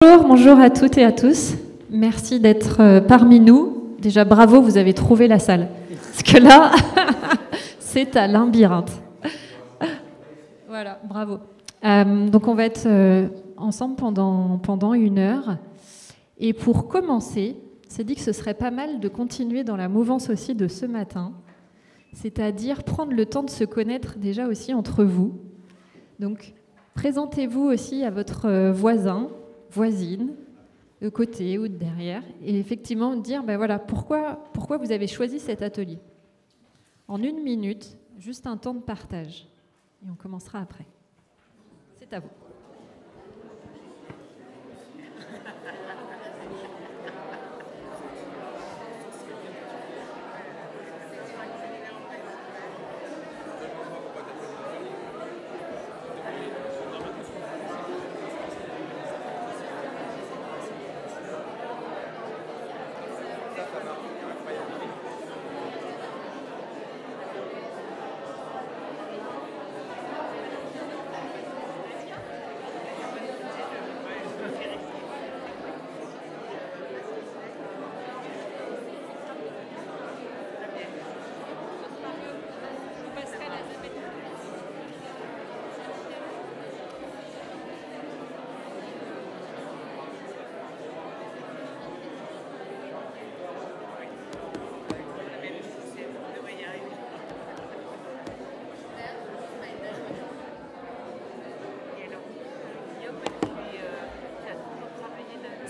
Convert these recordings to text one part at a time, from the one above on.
Bonjour à toutes et à tous. Merci d'être parmi nous. Déjà, bravo, vous avez trouvé la salle. Parce que là, c'est un labyrinthe. Voilà, bravo. Donc, on va être ensemble pendant 1 heure. Et pour commencer, c'est dit que ce serait pas mal de continuer dans la mouvance aussi de ce matin, c'est-à-dire prendre le temps de se connaître déjà aussi entre vous. Donc, présentez-vous aussi à votre voisin, voisine, de côté ou de derrière, et effectivement dire ben voilà, pourquoi vous avez choisi cet atelier. En 1 minute, juste un temps de partage. Et on commencera après. C'est à vous.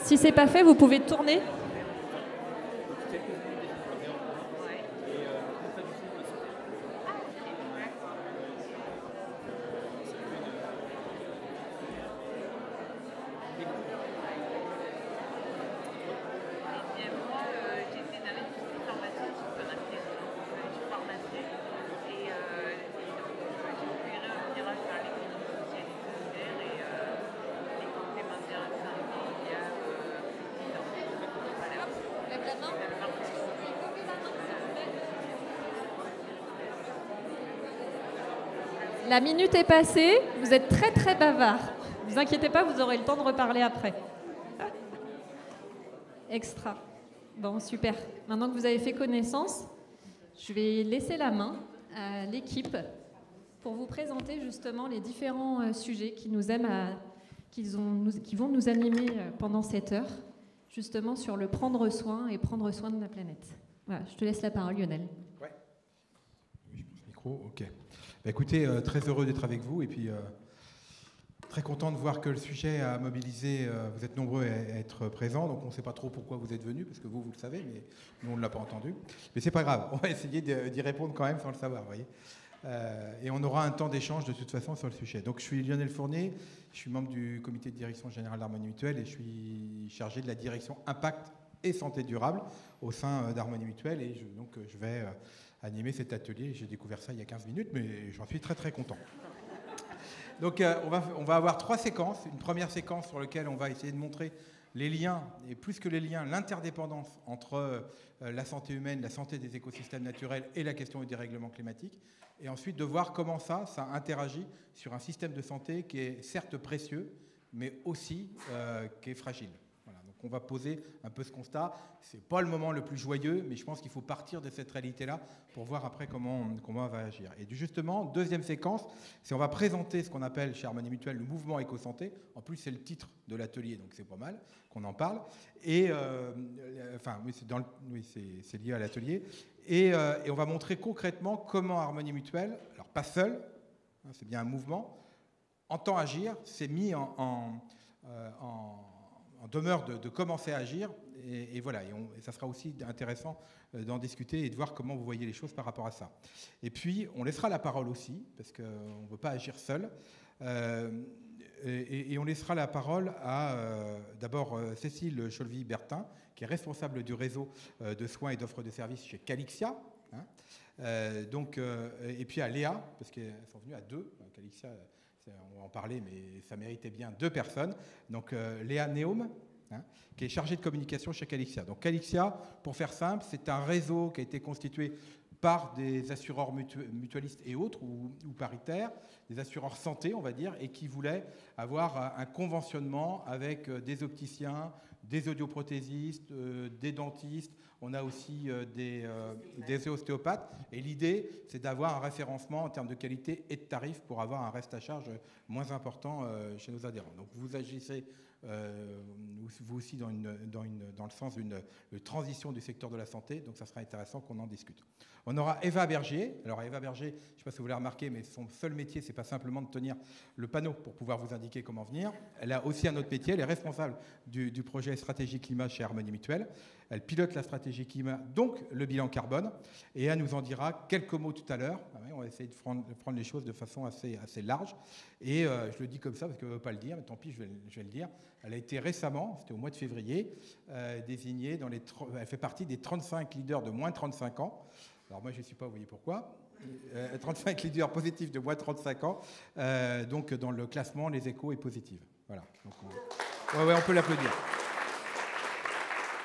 Si c'est pas fait, vous pouvez tourner. La minute est passée, vous êtes très très bavard. Ne vous inquiétez pas, vous aurez le temps de reparler après. Extra. Bon, super. Maintenant que vous avez fait connaissance, je vais laisser la main à l'équipe pour vous présenter justement les différents sujets qui vont nous animer pendant cette heure, justement sur le prendre soin et prendre soin de la planète. Voilà, je te laisse la parole, Lionel. Ouais. Oui, je pose le micro, ok. Bah écoutez, très heureux d'être avec vous et puis très content de voir que le sujet a mobilisé, vous êtes nombreux à être présents, donc on ne sait pas trop pourquoi vous êtes venus, parce que vous le savez, mais nous on ne l'a pas entendu. Mais c'est pas grave, on va essayer d'y répondre quand même sans le savoir, vous voyez. Et on aura un temps d'échange de toute façon sur le sujet. Donc je suis Lionel Fournier, je suis membre du comité de direction générale d'Harmonie Mutuelle et je suis chargé de la direction impact et santé durable au sein d'Harmonie Mutuelle et je vais animer cet atelier. J'ai découvert ça il y a 15 minutes, mais j'en suis très très content. Donc on va avoir 3 séquences. Une première séquence sur laquelle on va essayer de montrer les liens, et plus que les liens, l'interdépendance entre la santé humaine, la santé des écosystèmes naturels et la question du dérèglement climatique. Et ensuite de voir comment ça interagit sur un système de santé qui est certes précieux, mais aussi qui est fragile. Voilà, donc on va poser un peu ce constat. Ce n'est pas le moment le plus joyeux, mais je pense qu'il faut partir de cette réalité-là pour voir après comment on va agir. Et justement, deuxième séquence, c'est on va présenter ce qu'on appelle chez Harmonie Mutuelle le mouvement éco-santé. En plus, c'est le titre de l'atelier, donc c'est pas mal qu'on en parle. Et c'est lié à l'atelier. Et on va montrer concrètement comment Harmonie Mutuelle, alors pas seul, hein, c'est bien un mouvement, entend agir, s'est mis en demeure de commencer à agir, et voilà, et ça sera aussi intéressant d'en discuter et de voir comment vous voyez les choses par rapport à ça. Et puis, on laissera la parole aussi, parce qu'on ne veut pas agir seul, et on laissera la parole à d'abord Cécile Cholvy-Bertin, qui est responsable du réseau de soins et d'offres de services chez Calixia, hein, et puis à Léa, parce qu'elles sont venues à 2, Calixia, on va en parler, mais ça méritait bien 2 personnes. Donc Léa Néum, hein, qui est chargée de communication chez Calixia. Donc Calixia, pour faire simple, c'est un réseau qui a été constitué par des assureurs mutualistes et autres, ou paritaires, des assureurs santé, on va dire, et qui voulaient avoir un conventionnement avec des opticiens, des audioprothésistes, des dentistes, on a aussi des ostéopathes. Et l'idée, c'est d'avoir un référencement en termes de qualité et de tarifs pour avoir un reste à charge moins important chez nos adhérents. Donc vous agissez vous aussi dans le sens d'une transition du secteur de la santé, donc ça sera intéressant qu'on en discute. On aura Eva Bergier. Alors Eva Bergier, je ne sais pas si vous l'avez remarqué, mais son seul métier, c'est pas simplement de tenir le panneau pour pouvoir vous indiquer comment venir. Elle a aussi un autre métier, elle est responsable du projet Stratégie Climat chez Harmonie Mutuelle. Elle pilote la stratégie climat, donc le bilan carbone, et elle nous en dira quelques mots tout à l'heure. On va essayer de prendre les choses de façon assez large. Et je le dis comme ça parce qu'elle ne veut pas le dire, mais tant pis, je vais le dire. Elle a été récemment, c'était au mois de février, désignée elle fait partie des 35 leaders de moins de 35 ans. Alors moi, je ne sais pas, vous voyez pourquoi. 35 leaders positifs de moins de 35 ans. Donc dans le classement, les échos est positive. Voilà. Donc, on peut l'applaudir.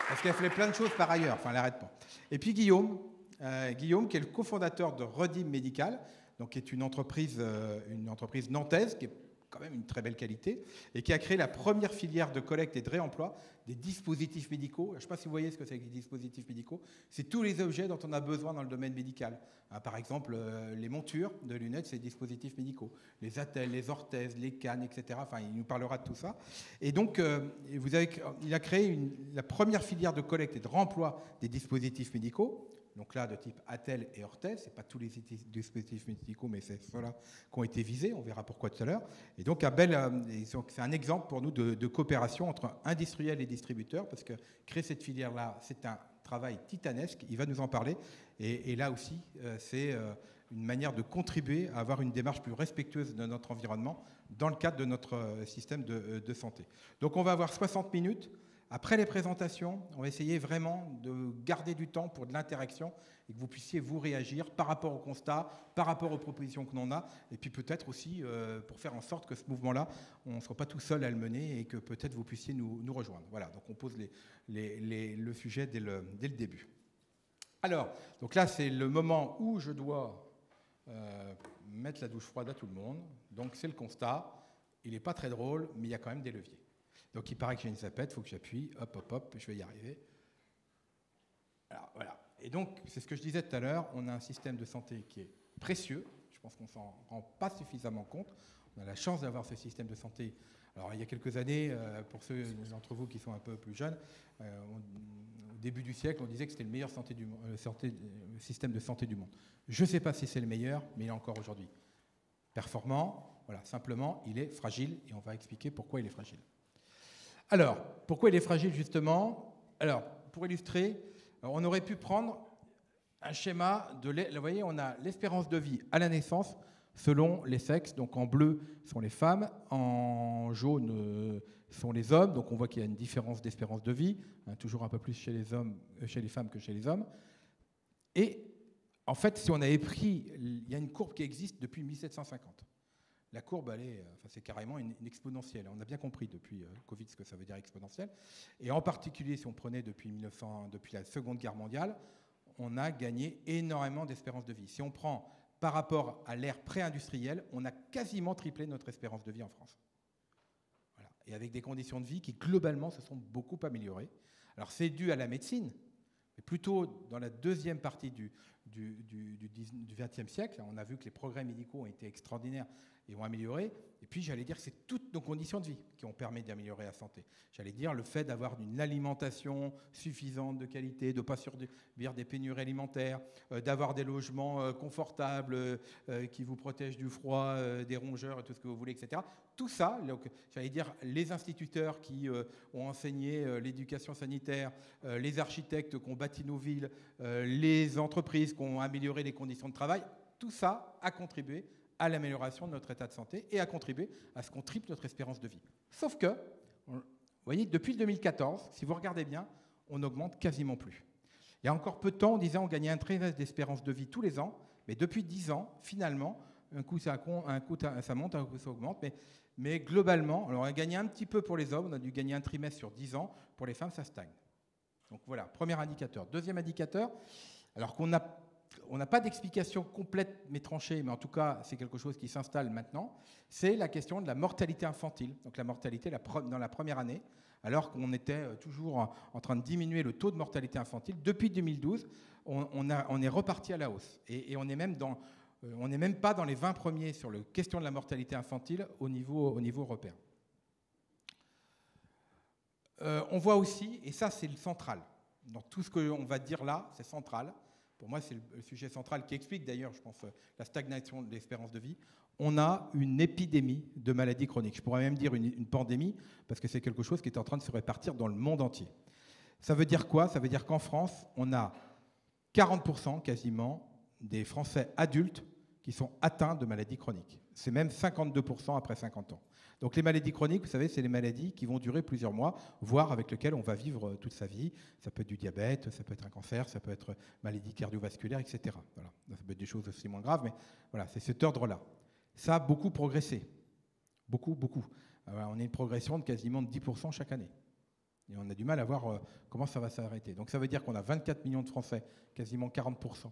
Parce qu'elle fait plein de choses par ailleurs, enfin elle n'arrête pas. Et puis Guillaume, qui est le cofondateur de Redim Médical, donc qui est une entreprise nantaise, qui est quand même une très belle qualité, et qui a créé la première filière de collecte et de réemploi des dispositifs médicaux. Je ne sais pas si vous voyez ce que c'est que les dispositifs médicaux. C'est tous les objets dont on a besoin dans le domaine médical. Par exemple, les montures de lunettes, c'est des dispositifs médicaux. Les attelles, les orthèses, les cannes, etc. Enfin, il nous parlera de tout ça. Et donc, il a créé la première filière de collecte et de réemploi des dispositifs médicaux. Donc là, de type attelle et orthèse, ce n'est pas tous les dispositifs médicaux, mais c'est ceux-là qui ont été visés, on verra pourquoi tout à l'heure. Et donc, c'est un exemple pour nous de coopération entre industriels et distributeurs, parce que créer cette filière-là, c'est un travail titanesque, il va nous en parler. Et là aussi, c'est une manière de contribuer à avoir une démarche plus respectueuse de notre environnement dans le cadre de notre système de santé. Donc, on va avoir 60 minutes. Après les présentations, on va essayer vraiment de garder du temps pour de l'interaction et que vous puissiez vous réagir par rapport au constat, par rapport aux propositions que l'on a, et puis peut-être aussi pour faire en sorte que ce mouvement-là, on ne soit pas tout seul à le mener et que peut-être vous puissiez nous rejoindre. Voilà, donc on pose le sujet dès le début. Alors, donc là, c'est le moment où je dois mettre la douche froide à tout le monde. Donc c'est le constat. Il n'est pas très drôle, mais il y a quand même des leviers. Donc il paraît que j'ai une zapette, il faut que j'appuie, hop, je vais y arriver. Alors voilà. Et donc, c'est ce que je disais tout à l'heure, on a un système de santé qui est précieux, je pense qu'on ne s'en rend pas suffisamment compte. On a la chance d'avoir ce système de santé. Alors il y a quelques années, pour ceux d'entre vous qui sont un peu plus jeunes, au début du siècle, on disait que c'était le meilleur système de santé du monde. Je ne sais pas si c'est le meilleur, mais il est encore aujourd'hui performant. Voilà, simplement, il est fragile et on va expliquer pourquoi il est fragile. Alors, pourquoi il est fragile justement? Alors, pour illustrer, on aurait pu prendre un schéma vous voyez, on a l'espérance de vie à la naissance selon les sexes. Donc en bleu sont les femmes, en jaune sont les hommes. Donc on voit qu'il y a une différence d'espérance de vie, toujours un peu plus chez les femmes que chez les hommes. Et en fait, si on avait pris, il y a une courbe qui existe depuis 1750. La courbe, c'est carrément une exponentielle. On a bien compris depuis le Covid ce que ça veut dire exponentielle. Et en particulier, si on prenait depuis la Seconde Guerre mondiale, on a gagné énormément d'espérance de vie. Si on prend par rapport à l'ère pré-industrielle, on a quasiment triplé notre espérance de vie en France. Voilà. Et avec des conditions de vie qui, globalement, se sont beaucoup améliorées. Alors, c'est dû à la médecine, mais plutôt dans la deuxième partie du XXe siècle. On a vu que les progrès médicaux ont été extraordinaires et ont amélioré. Et puis, j'allais dire que c'est toutes nos conditions de vie qui ont permis d'améliorer la santé. J'allais dire le fait d'avoir une alimentation suffisante de qualité, de ne pas subir des pénuries alimentaires, d'avoir des logements confortables qui vous protègent du froid, des rongeurs et tout ce que vous voulez, etc. Tout ça, donc, j'allais dire les instituteurs qui ont enseigné l'éducation sanitaire, les architectes qui ont bâti nos villes, les entreprises qui ont amélioré les conditions de travail, tout ça a contribué à l'amélioration de notre état de santé et a contribué à ce qu'on triple notre espérance de vie. Sauf que, vous voyez, depuis 2014, si vous regardez bien, on n'augmente quasiment plus. Il y a encore peu de temps, on disait qu'on gagnait un trimestre d'espérance de vie tous les ans, mais depuis 10 ans, finalement, un coup ça monte, un coup ça augmente, mais globalement, alors on a gagné un petit peu pour les hommes, on a dû gagner un trimestre sur 10 ans, pour les femmes ça stagne. Donc voilà, premier indicateur. Deuxième indicateur, alors qu'on a on n'a pas d'explication complète mais tranchée, mais en tout cas, c'est quelque chose qui s'installe maintenant, c'est la question de la mortalité infantile, donc la mortalité dans la première année, alors qu'on était toujours en train de diminuer le taux de mortalité infantile. Depuis 2012, on est reparti à la hausse. Et on n'est même pas dans les 20 premiers sur la question de la mortalité infantile au niveau européen. On voit aussi, et ça c'est le central, dans tout ce qu'on va dire là, c'est central. Pour moi, c'est le sujet central qui explique d'ailleurs, je pense, la stagnation de l'espérance de vie. On a une épidémie de maladies chroniques. Je pourrais même dire une pandémie, parce que c'est quelque chose qui est en train de se répartir dans le monde entier. Ça veut dire quoi? Ça veut dire qu'en France, on a 40% quasiment des Français adultes qui sont atteints de maladies chroniques. C'est même 52% après 50 ans. Donc les maladies chroniques, vous savez, c'est les maladies qui vont durer plusieurs mois, voire avec lesquelles on va vivre toute sa vie. Ça peut être du diabète, ça peut être un cancer, ça peut être maladie cardiovasculaire, etc. Voilà. Ça peut être des choses aussi moins graves, mais voilà, c'est cet ordre-là. Ça a beaucoup progressé. Beaucoup, beaucoup. Alors, on a une progression de quasiment de 10% chaque année. Et on a du mal à voir comment ça va s'arrêter. Donc ça veut dire qu'on a 24 millions de Français, quasiment 40%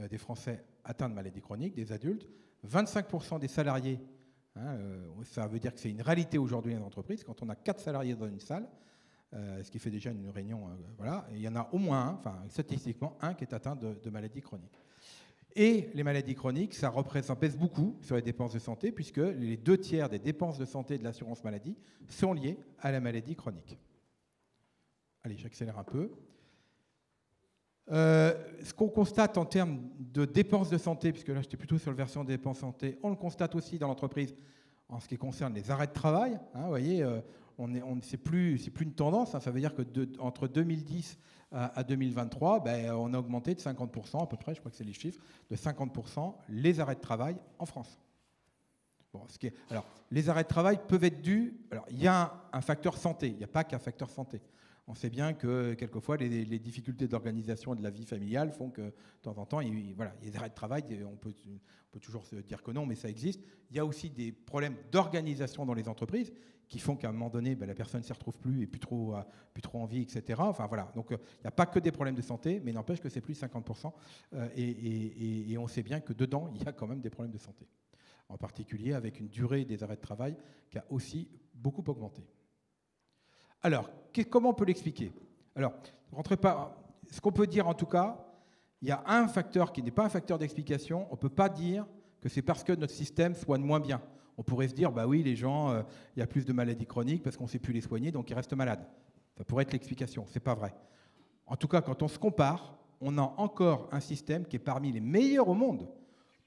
des Français atteints de maladies chroniques, des adultes, 25% des salariés. Ça veut dire que c'est une réalité aujourd'hui dans l'entreprise. Quand on a 4 salariés dans une salle, ce qui fait déjà une réunion, voilà, et il y en a au moins un, enfin statistiquement un qui est atteint de maladies chroniques. Et les maladies chroniques, ça pèse beaucoup sur les dépenses de santé, puisque les 2/3 des dépenses de santé de l'assurance maladie sont liées à la maladie chronique. Allez, j'accélère un peu. Ce qu'on constate en termes de dépenses de santé, puisque là j'étais plutôt sur la version des dépenses de santé, on le constate aussi dans l'entreprise en ce qui concerne les arrêts de travail. Vous voyez, c'est plus une tendance. Ça veut dire que entre 2010 à 2023, on a augmenté de 50% à peu près, je crois que c'est les chiffres, de 50% les arrêts de travail en France. Bon, alors, les arrêts de travail peuvent être dus. Alors, il y a un facteur santé, il n'y a pas qu'un facteur santé. On sait bien que quelquefois les difficultés d'organisation de la vie familiale font que de temps en temps, il y a des arrêts de travail. On peut toujours se dire que non, mais ça existe. Il y a aussi des problèmes d'organisation dans les entreprises qui font qu'à un moment donné, la personne ne s'y retrouve plus et plus trop envie, etc. Enfin voilà. Donc il n'y a pas que des problèmes de santé, mais n'empêche que c'est plus de 50%. Et on sait bien que dedans, il y a quand même des problèmes de santé. En particulier avec une durée des arrêts de travail qui a aussi beaucoup augmenté. Alors, comment on peut l'expliquer? Alors, rentrez pas. Ce qu'on peut dire en tout cas, il y a un facteur qui n'est pas un facteur d'explication. On ne peut pas dire que c'est parce que notre système soigne moins bien. On pourrait se dire, bah oui, les gens, il y a plus de maladies chroniques parce qu'on ne sait plus les soigner, donc ils restent malades. Ça pourrait être l'explication. C'est pas vrai. En tout cas, quand on se compare, on a encore un système qui est parmi les meilleurs au monde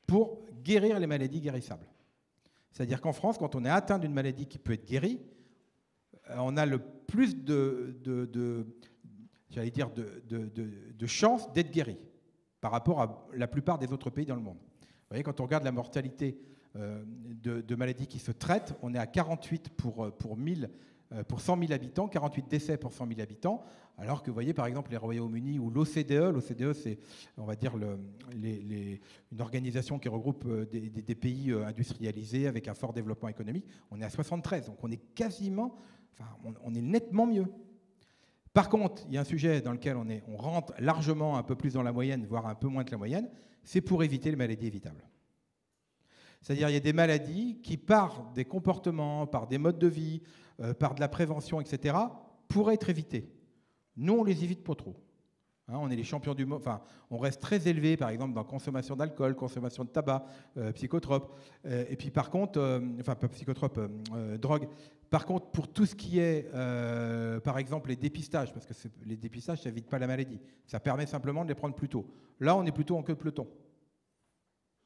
pour guérir les maladies guérissables. C'est-à-dire qu'en France, quand on est atteint d'une maladie qui peut être guérie, on a le plus de chances d'être guéri par rapport à la plupart des autres pays dans le monde. Vous voyez, quand on regarde la mortalité de maladies qui se traitent, on est à 48 pour 100 000 habitants, 48 décès pour 100 000 habitants, alors que vous voyez par exemple les Royaumes-Unis ou l'OCDE, c'est on va dire une organisation qui regroupe des pays industrialisés avec un fort développement économique, on est à 73, donc on est quasiment, on est nettement mieux. Par contre, il y a un sujet dans lequel on rentre largement un peu plus dans la moyenne, voire un peu moins que la moyenne, c'est pour éviter les maladies évitables. C'est-à-dire il y a des maladies qui, par des comportements, par des modes de vie, par de la prévention, etc., pourraient être évitées. Nous, on les évite pas trop. On est les champions du monde. Enfin, on reste très élevé, par exemple, dans la consommation d'alcool, consommation de tabac, psychotropes. Et puis, par contre, pas psychotropes, drogue. Par contre, pour tout ce qui est, par exemple, les dépistages, parce que les dépistages, ça n'évite pas la maladie. Ça permet simplement de les prendre plus tôt. Là, on est plutôt en queue de peloton.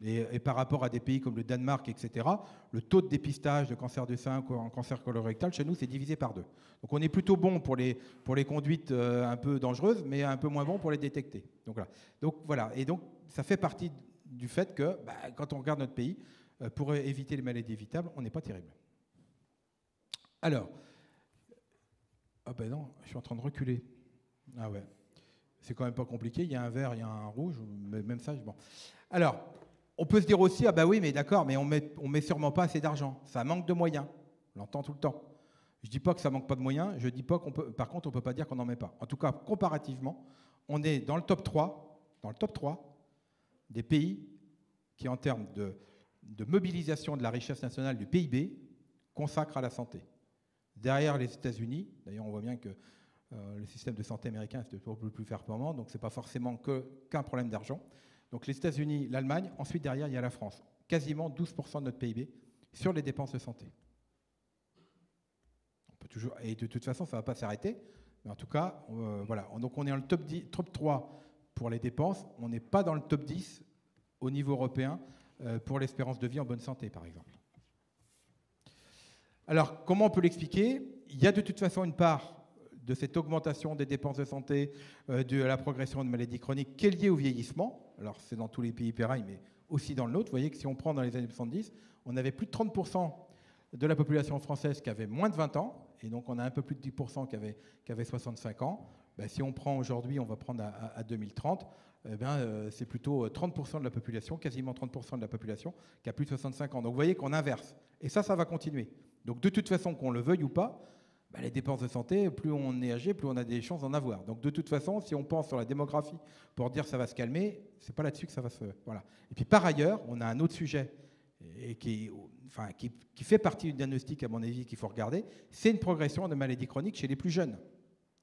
Et par rapport à des pays comme le Danemark, etc., le taux de dépistage de cancer du sein, en cancer colorectal, chez nous, c'est divisé par 2. Donc on est plutôt bon pour les conduites un peu dangereuses, mais un peu moins bon pour les détecter. Donc voilà. Et donc ça fait partie du fait que quand on regarde notre pays, pour éviter les maladies évitables, on n'est pas terrible. Alors, non, je suis en train de reculer. Ah ouais, c'est quand même pas compliqué. Il y a un vert, il y a un rouge, même ça. Bon. Alors. On peut se dire aussi, oui, mais d'accord, mais on met sûrement pas assez d'argent. Ça manque de moyens. On l'entend tout le temps. Je ne dis pas que ça manque pas de moyens, je dis pas par contre, on ne peut pas dire qu'on n'en met pas. En tout cas, comparativement, on est dans le top 3 des pays qui, en termes de mobilisation de la richesse nationale du PIB, consacrent à la santé. Derrière les États-Unis, d'ailleurs on voit bien que le système de santé américain est toujours le plus performant, donc ce n'est pas forcément qu'un problème d'argent. Donc les États-Unis, l'Allemagne, ensuite derrière il y a la France. Quasiment 12% de notre PIB sur les dépenses de santé. On peut toujours, et de toute façon ça ne va pas s'arrêter, mais en tout cas, voilà. Donc on est dans le top 3 pour les dépenses, on n'est pas dans le top 10 au niveau européen pour l'espérance de vie en bonne santé, par exemple. Alors, comment on peut l'expliquer? Il y a de toute façon une part de cette augmentation des dépenses de santé, de la progression de maladies chroniques, qui est liée au vieillissement. Alors, c'est dans tous les pays pareil, mais aussi dans le nôtre. Vous voyez que si on prend dans les années 70, on avait plus de 30% de la population française qui avait moins de 20 ans, et donc on a un peu plus de 10% qui avait 65 ans. Ben, si on prend aujourd'hui, on va prendre à 2030, c'est plutôt 30% de la population, quasiment 30% de la population, qui a plus de 65 ans. Donc vous voyez qu'on inverse. Et ça va continuer. Donc de toute façon, qu'on le veuille ou pas, les dépenses de santé, plus on est âgé, plus on a des chances d'en avoir. Donc de toute façon, si on pense sur la démographie pour dire ça va se calmer, c'est pas là-dessus que ça va se... Voilà. Et puis par ailleurs, on a un autre sujet et qui fait partie du diagnostic, à mon avis, qu'il faut regarder, c'est une progression de maladies chroniques chez les plus jeunes.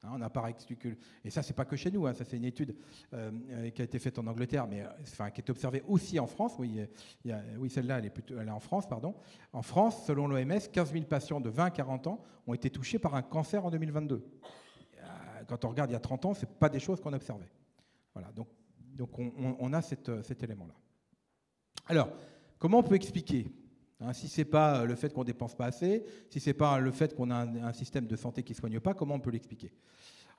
On n'a pas exclu, et ça, c'est pas que chez nous, ça c'est une étude qui a été faite en Angleterre, mais qui est observée aussi en France. Oui, celle-là, elle est en France, pardon. En France, selon l'OMS, 15 000 patients de 20 à 40 ans ont été touchés par un cancer en 2022. Quand on regarde il y a 30 ans, ce n'est pas des choses qu'on observait. Voilà, donc on a cet élément-là. Alors, comment on peut expliquer ? Si ce n'est pas le fait qu'on ne dépense pas assez, si ce n'est pas le fait qu'on a un système de santé qui ne soigne pas, comment on peut l'expliquer?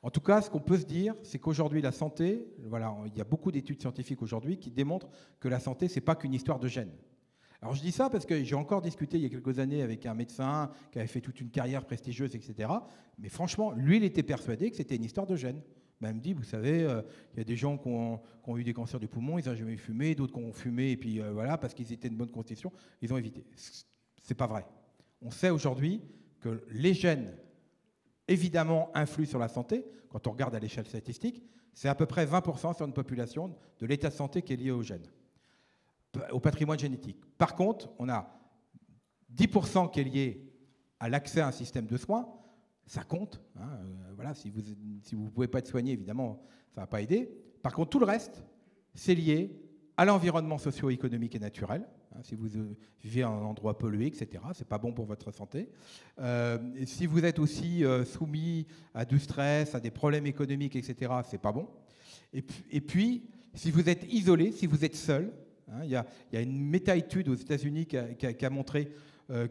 En tout cas, ce qu'on peut se dire, c'est qu'aujourd'hui, la santé, voilà, il y a beaucoup d'études scientifiques aujourd'hui qui démontrent que la santé, ce n'est pas qu'une histoire de gènes. Alors je dis ça parce que j'ai encore discuté il y a quelques années avec un médecin qui avait fait toute une carrière prestigieuse, etc. Mais franchement, lui, il était persuadé que c'était une histoire de gènes. Il me dit, vous savez, il y a des gens qui ont eu des cancers du poumon, ils n'ont jamais fumé, d'autres qui ont fumé, et puis voilà, parce qu'ils étaient de bonne constitution, ils ont évité. C'est pas vrai. On sait aujourd'hui que les gènes, évidemment, influent sur la santé. Quand on regarde à l'échelle statistique, c'est à peu près 20% sur une population de l'état de santé qui est lié aux gènes, au patrimoine génétique. Par contre, on a 10% qui est lié à l'accès à un système de soins. Ça compte. Voilà, si vous ne pouvez pas être soigné, évidemment, ça ne va pas aider. Par contre, tout le reste, c'est lié à l'environnement socio-économique et naturel. Si vous vivez en endroit pollué, etc., ce n'est pas bon pour votre santé. Si vous êtes aussi soumis à du stress, à des problèmes économiques, etc., ce n'est pas bon. Et puis, si vous êtes isolé, si vous êtes seul, il y a une méta-étude aux États-Unis qui a montré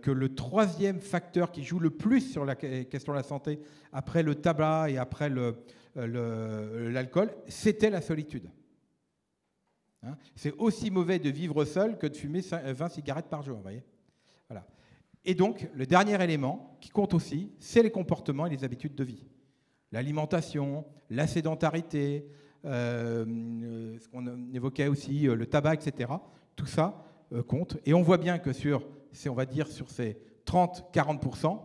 que le troisième facteur qui joue le plus sur la question de la santé, après le tabac et après l'alcool, c'était la solitude. C'est aussi mauvais de vivre seul que de fumer 20 cigarettes par jour. Vous voyez, voilà. Et donc, le dernier élément qui compte aussi, c'est les comportements et les habitudes de vie. L'alimentation, la sédentarité, ce qu'on évoquait aussi, le tabac, etc. Tout ça compte. Et on voit bien que sur ces 30-40%,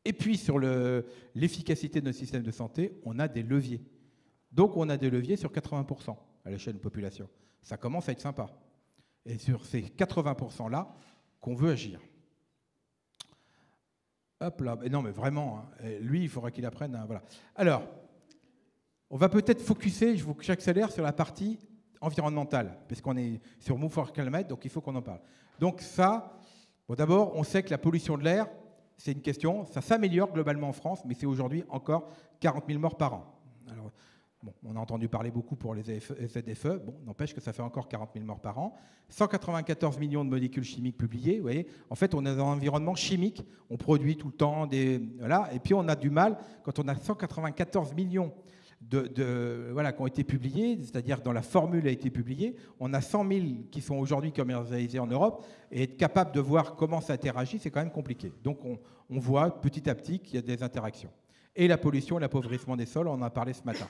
et puis sur l'efficacité de notre système de santé, on a des leviers. Donc on a des leviers sur 80% à l'échelle de la population. Ça commence à être sympa. Et sur ces 80%-là, qu'on veut agir. Hop là, non mais vraiment, lui, il faudra qu'il apprenne. Voilà. Alors, on va peut-être focuser, j'accélère sur la partie environnementale, puisqu'on est sur Move for Climate, donc il faut qu'on en parle. Donc ça, bon, d'abord, on sait que la pollution de l'air, c'est une question, ça s'améliore globalement en France, mais c'est aujourd'hui encore 40 000 morts par an. Alors, bon, on a entendu parler beaucoup pour les ZFE, bon, n'empêche que ça fait encore 40 000 morts par an. 194 millions de molécules chimiques publiées, vous voyez. En fait, on est dans un environnement chimique, on produit tout le temps voilà, et puis on a du mal, quand on a 194 millions qui ont été publiés, c'est-à-dire dans la formule a été publiée, on a 100 000 qui sont aujourd'hui commercialisés en Europe, et être capable de voir comment ça interagit, c'est quand même compliqué. Donc on voit petit à petit qu'il y a des interactions. Et la pollution et l'appauvrissement des sols, on en a parlé ce matin.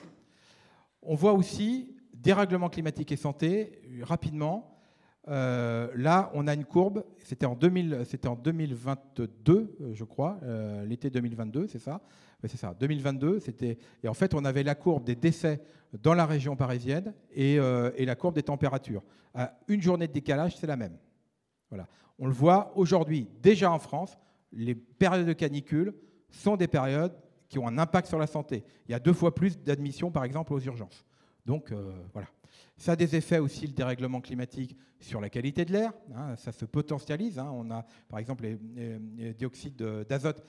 On voit aussi dérèglement climatique et santé, rapidement. Là, on a une courbe, c'était en 2022, je crois, l'été 2022, c'est ça? Oui, c'est ça, 2022, et en fait, on avait la courbe des décès dans la région parisienne et la courbe des températures. À une journée de décalage, c'est la même. Voilà. On le voit aujourd'hui, déjà en France, les périodes de canicule sont des périodes qui ont un impact sur la santé. Il y a 2 fois plus d'admissions, par exemple, aux urgences. Donc, voilà. Ça a des effets aussi, le dérèglement climatique, sur la qualité de l'air. Hein, ça se potentialise. Hein. On a, par exemple, les dioxydes d'azote,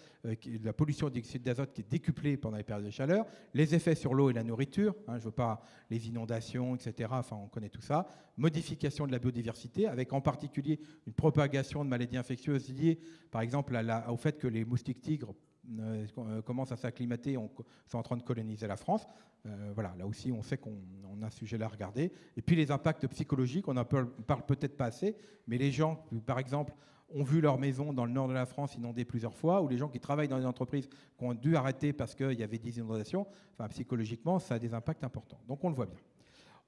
la pollution au dioxyde d'azote qui est décuplée pendant les périodes de chaleur. Les effets sur l'eau et la nourriture. Hein, je ne veux pas les inondations, etc. Enfin, on connaît tout ça. Modification de la biodiversité, avec en particulier une propagation de maladies infectieuses liées, par exemple, au fait que les moustiques tigres commencent à s'acclimater, sont en train de coloniser la France. Voilà, là aussi, on sait qu'on a un sujet là à regarder. Et puis les impacts psychologiques, on n'en parle peut-être pas assez, mais les gens, par exemple, ont vu leur maison dans le nord de la France inondée plusieurs fois, ou les gens qui travaillent dans des entreprises qui ont dû arrêter parce qu'il y avait des inondations, enfin, psychologiquement, ça a des impacts importants. Donc on le voit bien.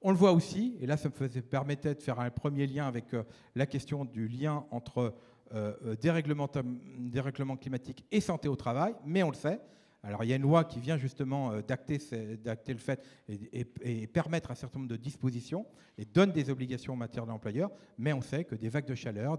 On le voit aussi, et là ça me permettait de faire un premier lien avec la question du lien entre dérèglement climatique et santé au travail, mais on le sait. Alors il y a une loi qui vient justement d'acter le fait et permettre un certain nombre de dispositions et donne des obligations en matière d'employeur, mais on sait que des vagues de chaleur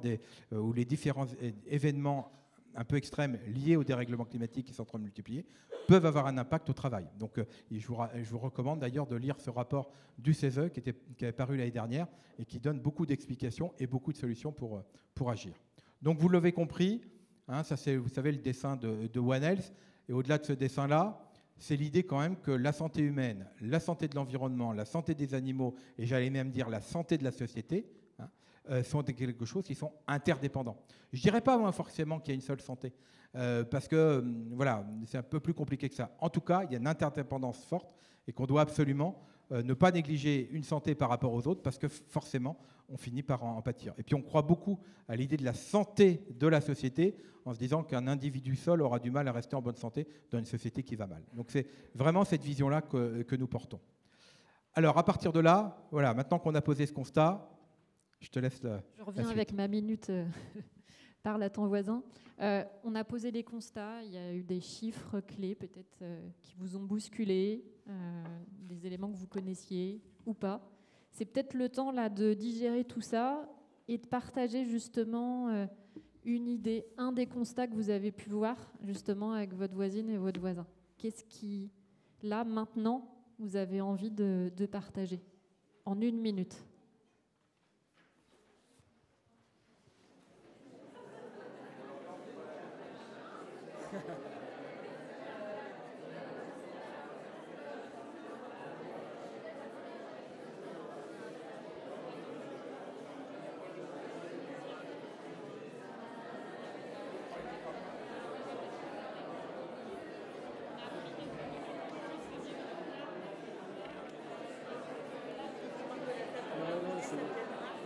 ou les différents événements un peu extrêmes liés au dérèglement climatique qui sont en train de multiplier peuvent avoir un impact au travail. Donc je vous recommande d'ailleurs de lire ce rapport du CESE qui est paru l'année dernière et qui donne beaucoup d'explications et beaucoup de solutions pour agir. Donc vous l'avez compris, hein, ça c'est, vous savez, le dessin de One Health. Et au-delà de ce dessin-là, c'est l'idée quand même que la santé humaine, la santé de l'environnement, la santé des animaux, et j'allais même dire la santé de la société, hein, sont quelque chose qui sont interdépendants. Je ne dirais pas moi, forcément qu'il y a une seule santé, parce que voilà, c'est un peu plus compliqué que ça. En tout cas, il y a une interdépendance forte et qu'on doit absolument ne pas négliger une santé par rapport aux autres, parce que forcément, on finit par en pâtir. Et puis on croit beaucoup à l'idée de la santé de la société, en se disant qu'un individu seul aura du mal à rester en bonne santé dans une société qui va mal. Donc c'est vraiment cette vision-là que nous portons. Alors à partir de là, voilà, maintenant qu'on a posé ce constat, je te laisse Je reviens avec ma minute. Parle à ton voisin. On a posé des constats, il y a eu des chiffres clés peut-être qui vous ont bousculé, des éléments que vous connaissiez ou pas. C'est peut-être le temps là de digérer tout ça et de partager justement une idée, un des constats que vous avez pu voir justement avec votre voisine et votre voisin. Qu'est-ce qui, là, maintenant, vous avez envie de partager en 1 minute?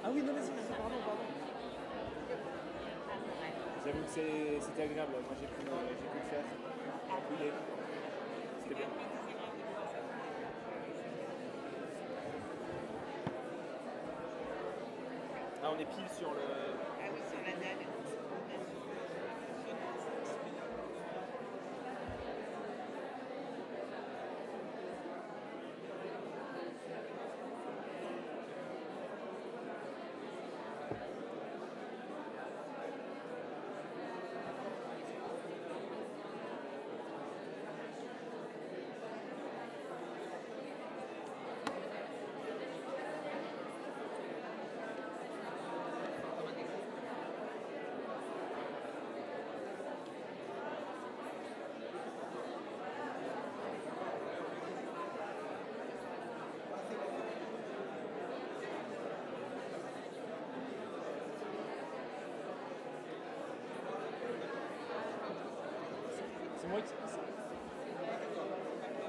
Ah oui, non, vas-y, pardon. J'avoue que c'était agréable. Moi, j'ai pu le faire. Oui, c'était bien. Ah, on est pile sur le... Ah oui, sur la dalle.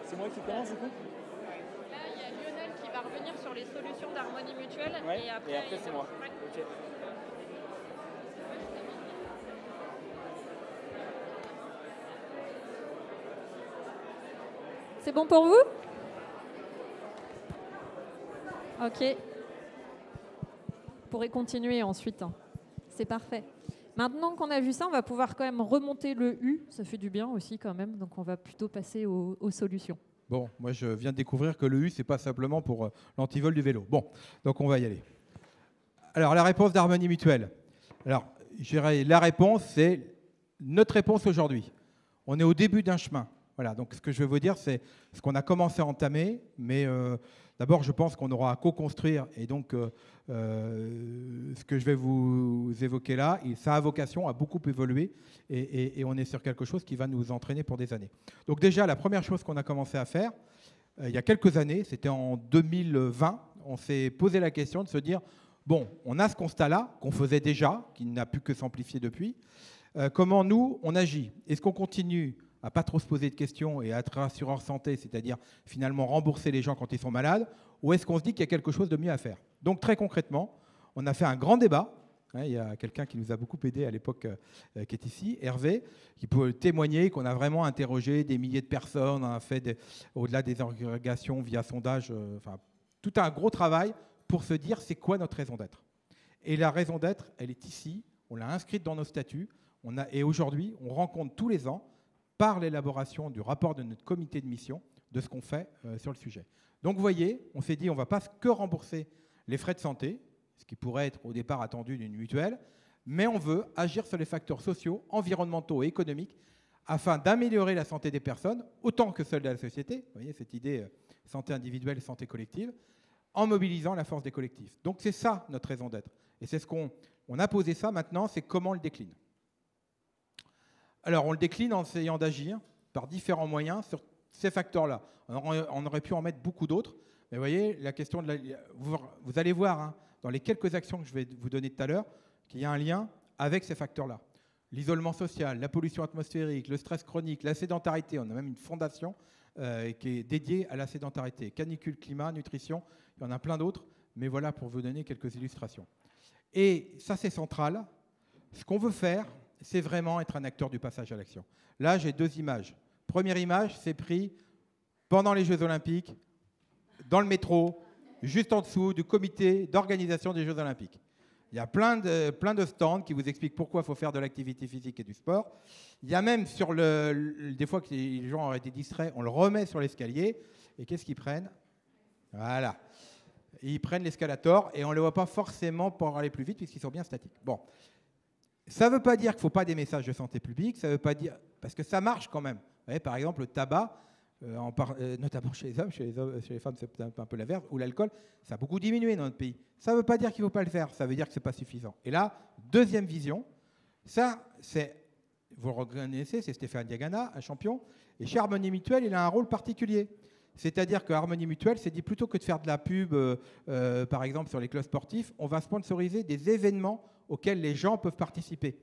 C'est moi qui commence du coup. Là, il y a Lionel qui va revenir sur les solutions d'harmonie mutuelle. Ouais, et après c'est moi. Ouais. Okay. C'est bon pour vous? Ok. pourrez continuer ensuite. Hein. C'est parfait. Maintenant qu'on a vu ça, on va pouvoir quand même remonter le U. Ça fait du bien aussi quand même. Donc on va plutôt passer aux solutions. Bon, moi je viens de découvrir que le U, c'est pas simplement pour l'antivol du vélo. Bon, donc on va y aller. Alors la réponse d'Harmonie Mutuelle. Alors, je dirais, la réponse, c'est notre réponse aujourd'hui. On est au début d'un chemin. Voilà, donc ce que je vais vous dire, c'est ce qu'on a commencé à entamer, mais d'abord, je pense qu'on aura à co-construire, et donc ce que je vais vous évoquer là, ça a vocation à beaucoup évoluer, et on est sur quelque chose qui va nous entraîner pour des années. Donc déjà, la première chose qu'on a commencé à faire, il y a quelques années, c'était en 2020, on s'est posé la question de se dire, bon, on a ce constat-là, qu'on faisait déjà, qui n'a pu que s'amplifier depuis, comment nous, on agit? Est-ce qu'on continue à pas trop se poser de questions et à être assureur santé, c'est-à-dire finalement rembourser les gens quand ils sont malades, ou est-ce qu'on se dit qu'il y a quelque chose de mieux à faire? Donc très concrètement, on a fait un grand débat. Il y a quelqu'un qui nous a beaucoup aidé à l'époque, qui est ici, Hervé, qui peut témoigner qu'on a vraiment interrogé des milliers de personnes, on a fait au-delà des agrégations via sondage, enfin, tout un gros travail pour se dire c'est quoi notre raison d'être. Et la raison d'être, elle est ici, on l'a inscrite dans nos statuts, et aujourd'hui, on rencontre tous les ans, par l'élaboration du rapport de notre comité de mission, de ce qu'on fait sur le sujet. Donc vous voyez, on s'est dit on ne va pas que rembourser les frais de santé, ce qui pourrait être au départ attendu d'une mutuelle, mais on veut agir sur les facteurs sociaux, environnementaux et économiques afin d'améliorer la santé des personnes, autant que celle de la société, vous voyez cette idée santé individuelle et santé collective, en mobilisant la force des collectifs. Donc c'est ça notre raison d'être. Et c'est ce qu'on a posé ça maintenant, c'est comment on le décline. Alors, on le décline en essayant d'agir par différents moyens sur ces facteurs-là. On aurait pu en mettre beaucoup d'autres, mais vous voyez, la question vous allez voir, hein, dans les quelques actions que je vais vous donner tout à l'heure, qu'il y a un lien avec ces facteurs-là. L'isolement social, la pollution atmosphérique, le stress chronique, la sédentarité. On a même une fondation qui est dédiée à la sédentarité. Canicule, climat, nutrition, il y en a plein d'autres, mais voilà pour vous donner quelques illustrations. Et ça, c'est central. Ce qu'on veut faire, c'est vraiment être un acteur du passage à l'action. Là, j'ai deux images. Première image, c'est pris pendant les Jeux Olympiques, dans le métro, juste en dessous du comité d'organisation des Jeux Olympiques. Il y a plein de stands qui vous expliquent pourquoi il faut faire de l'activité physique et du sport. Il y a même des fois que les gens auraient été distraits, on le remet sur l'escalier. Et qu'est-ce qu'ils prennent? Voilà. Ils prennent l'escalator et on ne les voit pas forcément pour aller plus vite puisqu'ils sont bien statiques. Bon. Ça ne veut pas dire qu'il ne faut pas des messages de santé publique, ça veut pas dire, parce que ça marche quand même. Vous voyez, par exemple, le tabac, notamment chez les hommes, chez les femmes, c'est un peu l'inverse, ou l'alcool, ça a beaucoup diminué dans notre pays. Ça ne veut pas dire qu'il ne faut pas le faire, ça veut dire que ce n'est pas suffisant. Et là, deuxième vision, ça, vous le reconnaissez, c'est Stéphane Diagana, un champion, et chez Harmonie Mutuelle, il a un rôle particulier. C'est-à-dire que Harmonie Mutuelle s'est dit, plutôt que de faire de la pub, par exemple, sur les clubs sportifs, on va sponsoriser des événements auxquels les gens peuvent participer.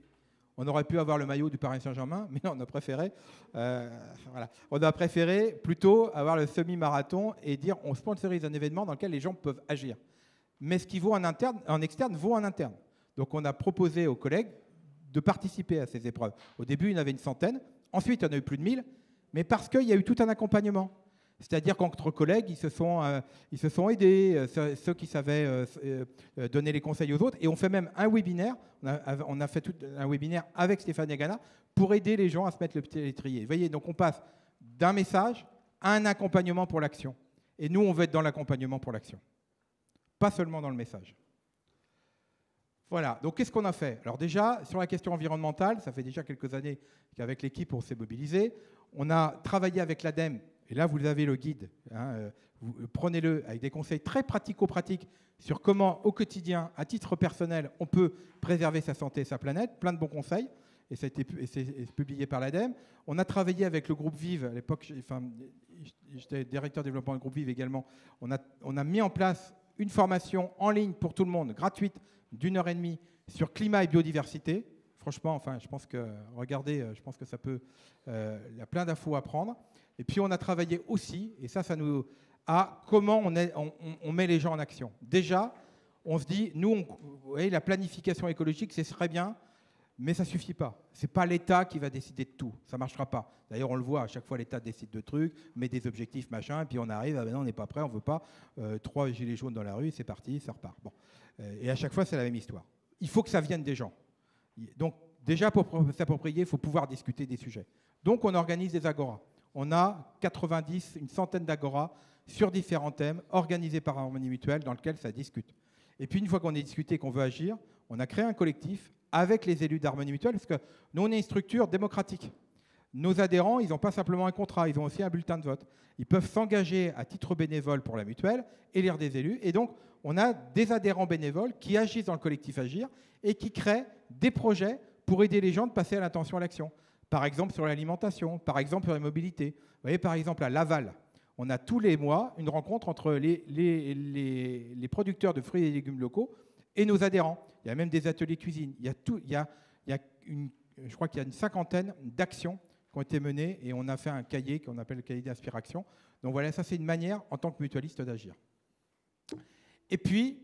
On aurait pu avoir le maillot du Paris Saint-Germain, mais non, on a préféré, on a préféré plutôt avoir le semi-marathon et dire on sponsorise un événement dans lequel les gens peuvent agir. Mais ce qui vaut en externe vaut en interne. Donc on a proposé aux collègues de participer à ces épreuves. Au début, il y en avait une centaine. Ensuite, il y en a eu plus de 1000, mais parce qu'il y a eu tout un accompagnement. C'est-à-dire qu'entre collègues, ils se sont aidés, ceux qui savaient donner les conseils aux autres. Et on fait même un webinaire, on a fait tout un webinaire avec Stéphane Diagana pour aider les gens à se mettre le pied à l'étrier. Vous voyez, donc on passe d'un message à un accompagnement pour l'action. Et nous, on veut être dans l'accompagnement pour l'action, pas seulement dans le message. Voilà, donc qu'est-ce qu'on a fait? Alors déjà, sur la question environnementale, ça fait déjà quelques années qu'avec l'équipe, on s'est mobilisé. On a travaillé avec l'ADEME. Et là, vous avez le guide, hein, prenez-le avec des conseils très pratico-pratiques sur comment, au quotidien, à titre personnel, on peut préserver sa santé et sa planète, plein de bons conseils, et ça a été publié par l'ADEME. On a travaillé avec le groupe Vive, à l'époque, j'étais directeur de développement du groupe Vive également. On a mis en place une formation en ligne pour tout le monde, gratuite, d'1h30, sur climat et biodiversité. Franchement, enfin, je pense que, regardez, je pense que ça peut, il y a plein d'infos à prendre. Et puis, on a travaillé aussi, et ça nous à comment on met les gens en action. Déjà, on se dit, nous, vous voyez, la planification écologique, ce serait bien Mais ça ne suffit pas. Ce n'est pas l'État qui va décider de tout. Ça ne marchera pas. D'ailleurs, on le voit, à chaque fois, l'État décide de trucs, met des objectifs, machin, et puis on arrive, ah ben non, on n'est pas prêt, on ne veut pas. 3 gilets jaunes dans la rue, c'est parti, ça repart. Bon. Et à chaque fois, c'est la même histoire. Il faut que ça vienne des gens. Donc, déjà, pour s'approprier, il faut pouvoir discuter des sujets. Donc, on organise des agoras. On a 90, une centaine d'agoras sur différents thèmes, organisés par Harmonie Mutuelle, dans lesquels ça discute. Et puis, une fois qu'on a discuté et qu'on veut agir, on a créé un collectif avec les élus d'Harmonie Mutuelle, parce que nous, on est une structure démocratique. Nos adhérents, ils n'ont pas simplement un contrat, ils ont aussi un bulletin de vote. Ils peuvent s'engager à titre bénévole pour la mutuelle, élire des élus. Et donc, on a des adhérents bénévoles qui agissent dans le collectif Agir et qui créent des projets pour aider les gens de passer à l'intention à l'action. Par exemple, sur l'alimentation, par exemple, sur la mobilité. Vous voyez, par exemple, à Laval, on a tous les mois une rencontre entre les producteurs de fruits et légumes locaux et nos adhérents. Il y a même des ateliers cuisine. Je crois qu'il y a une cinquantaine d'actions qui ont été menées et on a fait un cahier qu'on appelle le cahier d'inspiration. Donc voilà, ça c'est une manière en tant que mutualiste d'agir. Et puis,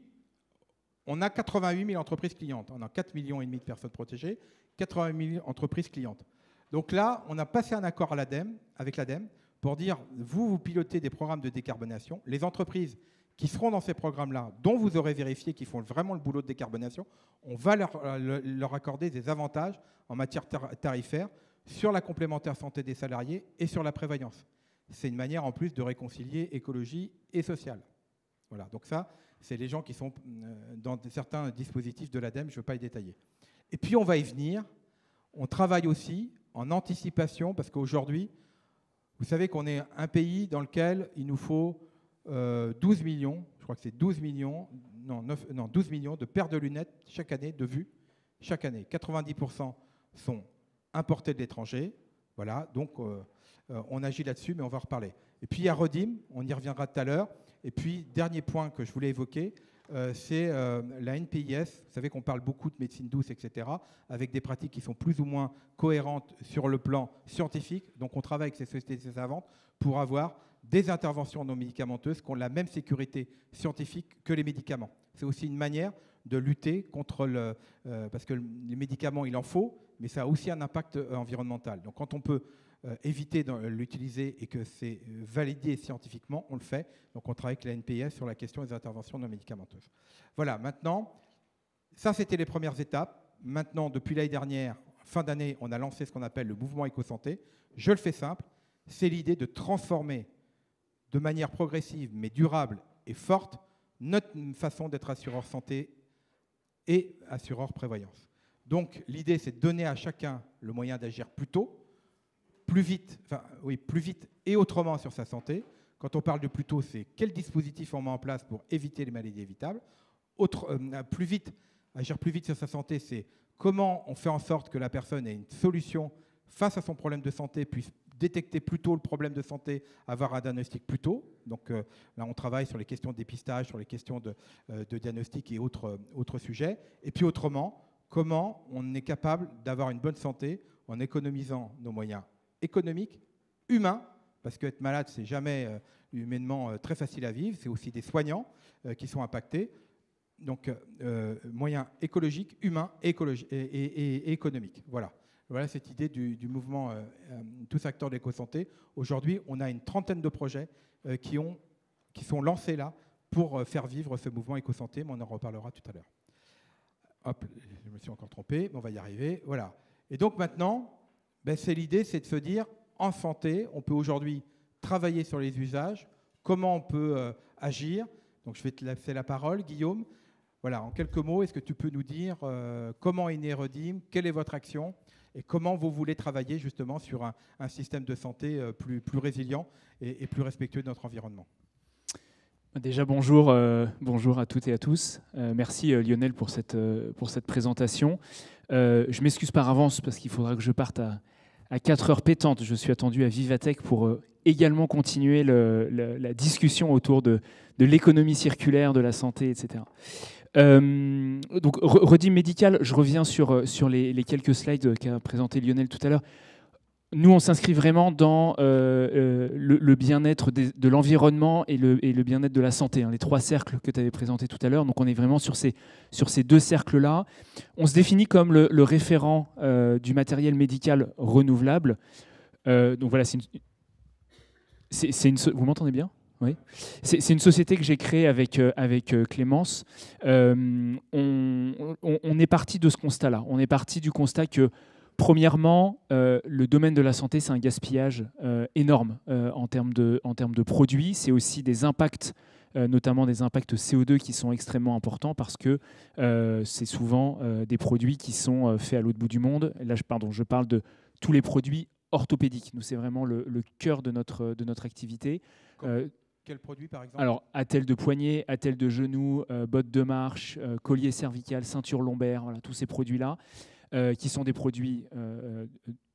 on a 88 000 entreprises clientes. On a 4,5 millions de personnes protégées, 88 000 entreprises clientes. Donc là, on a passé un accord avec l'ADEME pour dire, vous pilotez des programmes de décarbonation. Les entreprises qui seront dans ces programmes-là, dont vous aurez vérifié qu'ils font vraiment le boulot de décarbonation, on va leur accorder des avantages en matière tarifaire sur la complémentaire santé des salariés et sur la prévoyance. C'est une manière en plus de réconcilier écologie et sociale. Voilà, donc ça, c'est les gens qui sont dans certains dispositifs de l'ADEME, je ne veux pas y détailler. Et puis on va y venir, on travaille aussi en anticipation, parce qu'aujourd'hui, vous savez qu'on est un pays dans lequel il nous faut 12 millions, je crois que c'est 12 millions, 12 millions de paires de lunettes chaque année, de vues, chaque année. 90% sont importés de l'étranger, voilà, donc on agit là-dessus, mais on va en reparler. Et puis il y a Redim, on y reviendra tout à l'heure. Et puis, dernier point que je voulais évoquer, c'est la NPIS. Vous savez qu'on parle beaucoup de médecine douce, etc., avec des pratiques qui sont plus ou moins cohérentes sur le plan scientifique. Donc, on travaille avec ces sociétés savantes pour avoir des interventions non médicamenteuses qui ont la même sécurité scientifique que les médicaments. C'est aussi une manière de lutter contre parce que les médicaments, il en faut, mais ça a aussi un impact environnemental. Donc, quand on peut éviter de l'utiliser et que c'est validé scientifiquement, on le fait. Donc on travaille avec la NPIS sur la question des interventions non médicamenteuses. Voilà, maintenant, ça c'était les premières étapes. Maintenant, depuis l'année dernière, fin d'année, on a lancé ce qu'on appelle le mouvement éco-santé. Je le fais simple, c'est l'idée de transformer de manière progressive, mais durable et forte, notre façon d'être assureur santé et assureur prévoyance. Donc l'idée, c'est de donner à chacun le moyen d'agir plus tôt, plus vite et autrement sur sa santé. Quand on parle de plus tôt, c'est quel dispositif on met en place pour éviter les maladies évitables. Agir plus vite sur sa santé, c'est comment on fait en sorte que la personne ait une solution face à son problème de santé, puisse détecter plus tôt le problème de santé, avoir un diagnostic plus tôt. Donc là, on travaille sur les questions de dépistage, sur les questions de diagnostic et autres sujets. Et puis autrement, comment on est capable d'avoir une bonne santé en économisant nos moyens économiques, humains, parce qu'être malade, c'est jamais humainement très facile à vivre, c'est aussi des soignants qui sont impactés. Donc, moyens écologiques, humains et économiques. Voilà cette idée du mouvement Tous acteurs de l'éco-santé. Aujourd'hui, on a une trentaine de projets qui sont lancés là pour faire vivre ce mouvement éco-santé, mais on en reparlera tout à l'heure. Hop, je me suis encore trompé, mais on va y arriver. Voilà. Et donc maintenant, l'idée, c'est de se dire, en santé, on peut aujourd'hui travailler sur les usages, comment on peut agir. Donc je vais te laisser la parole, Guillaume. Voilà, en quelques mots, est-ce que tu peux nous dire comment est né Redim, quelle est votre action et comment vous voulez travailler justement sur un système de santé plus résilient et plus respectueux de notre environnement? Déjà, bonjour à toutes et à tous. Merci Lionel pour cette présentation. Je m'excuse par avance parce qu'il faudra que je parte à 4 heures pétantes. Je suis attendu à Vivatech pour également continuer la discussion autour de l'économie circulaire, de la santé, etc. Donc, Redim Médical, je reviens sur les quelques slides qu'a présenté Lionel tout à l'heure. Nous, on s'inscrit vraiment dans le bien-être de l'environnement et le bien-être de la santé, hein, les 3 cercles que tu avais présentés tout à l'heure. Donc, on est vraiment sur ces 2 cercles-là. On se définit comme le référent du matériel médical renouvelable. Donc, voilà, vous m'entendez bien ? Oui. C'est une société que j'ai créée avec Clémence. On est parti de ce constat-là. On est parti du constat que, premièrement, le domaine de la santé, c'est un gaspillage énorme en termes de produits. C'est aussi des impacts, notamment des impacts CO2 qui sont extrêmement importants parce que c'est souvent des produits qui sont faits à l'autre bout du monde. Là, je parle de tous les produits orthopédiques. Nous, c'est vraiment le cœur de notre activité. Quel produit, par exemple ? Alors, attelle de poignet, attelle de genou, bottes de marche, collier cervical, ceinture lombaire, voilà, tous ces produits-là, qui sont des produits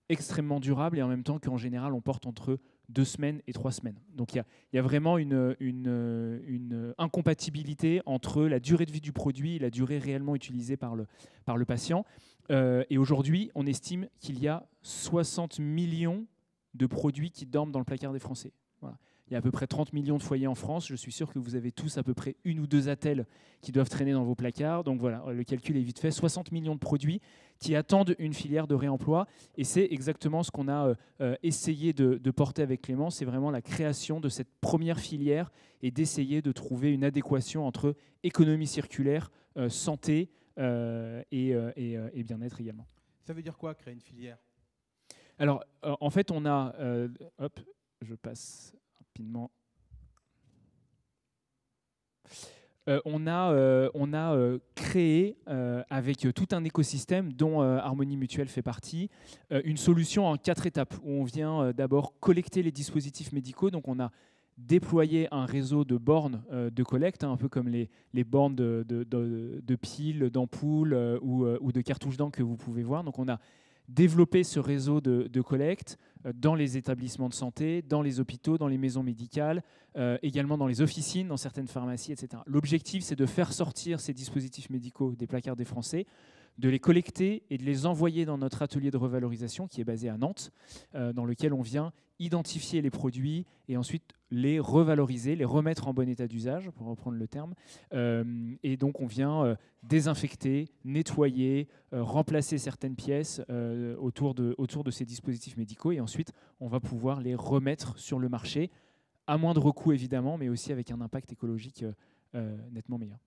extrêmement durables et en même temps qu'en général, on porte entre 2 semaines et 3 semaines. Donc, il y a vraiment une incompatibilité entre la durée de vie du produit et la durée réellement utilisée par le patient. Et aujourd'hui, on estime qu'il y a 60 millions de produits qui dorment dans le placard des Français. Voilà. Il y a à peu près 30 millions de foyers en France. Je suis sûr que vous avez tous à peu près 1 ou 2 attelles qui doivent traîner dans vos placards. Donc voilà, le calcul est vite fait. 60 millions de produits qui attendent une filière de réemploi. Et c'est exactement ce qu'on a essayé de porter avec Clément. C'est vraiment la création de cette première filière et d'essayer de trouver une adéquation entre économie circulaire, santé et bien-être également. Ça veut dire quoi, créer une filière ? Alors, en fait, on a... hop, je passe... rapidement. On a créé, avec tout un écosystème dont Harmonie Mutuelle fait partie, une solution en 4 étapes où on vient d'abord collecter les dispositifs médicaux. Donc on a déployé un réseau de bornes de collecte, un peu comme les bornes de piles, d'ampoules ou de cartouches d'encre que vous pouvez voir. Donc on a développer ce réseau de collecte dans les établissements de santé, dans les hôpitaux, dans les maisons médicales, également dans les officines, dans certaines pharmacies, etc. L'objectif, c'est de faire sortir ces dispositifs médicaux des placards des Français, de les collecter et de les envoyer dans notre atelier de revalorisation qui est basé à Nantes, dans lequel on vient identifier les produits et ensuite les revaloriser, les remettre en bon état d'usage, pour reprendre le terme. Et donc, on vient désinfecter, nettoyer, remplacer certaines pièces autour de ces dispositifs médicaux. Et ensuite, on va pouvoir les remettre sur le marché, à moindre coût évidemment, mais aussi avec un impact écologique nettement meilleur.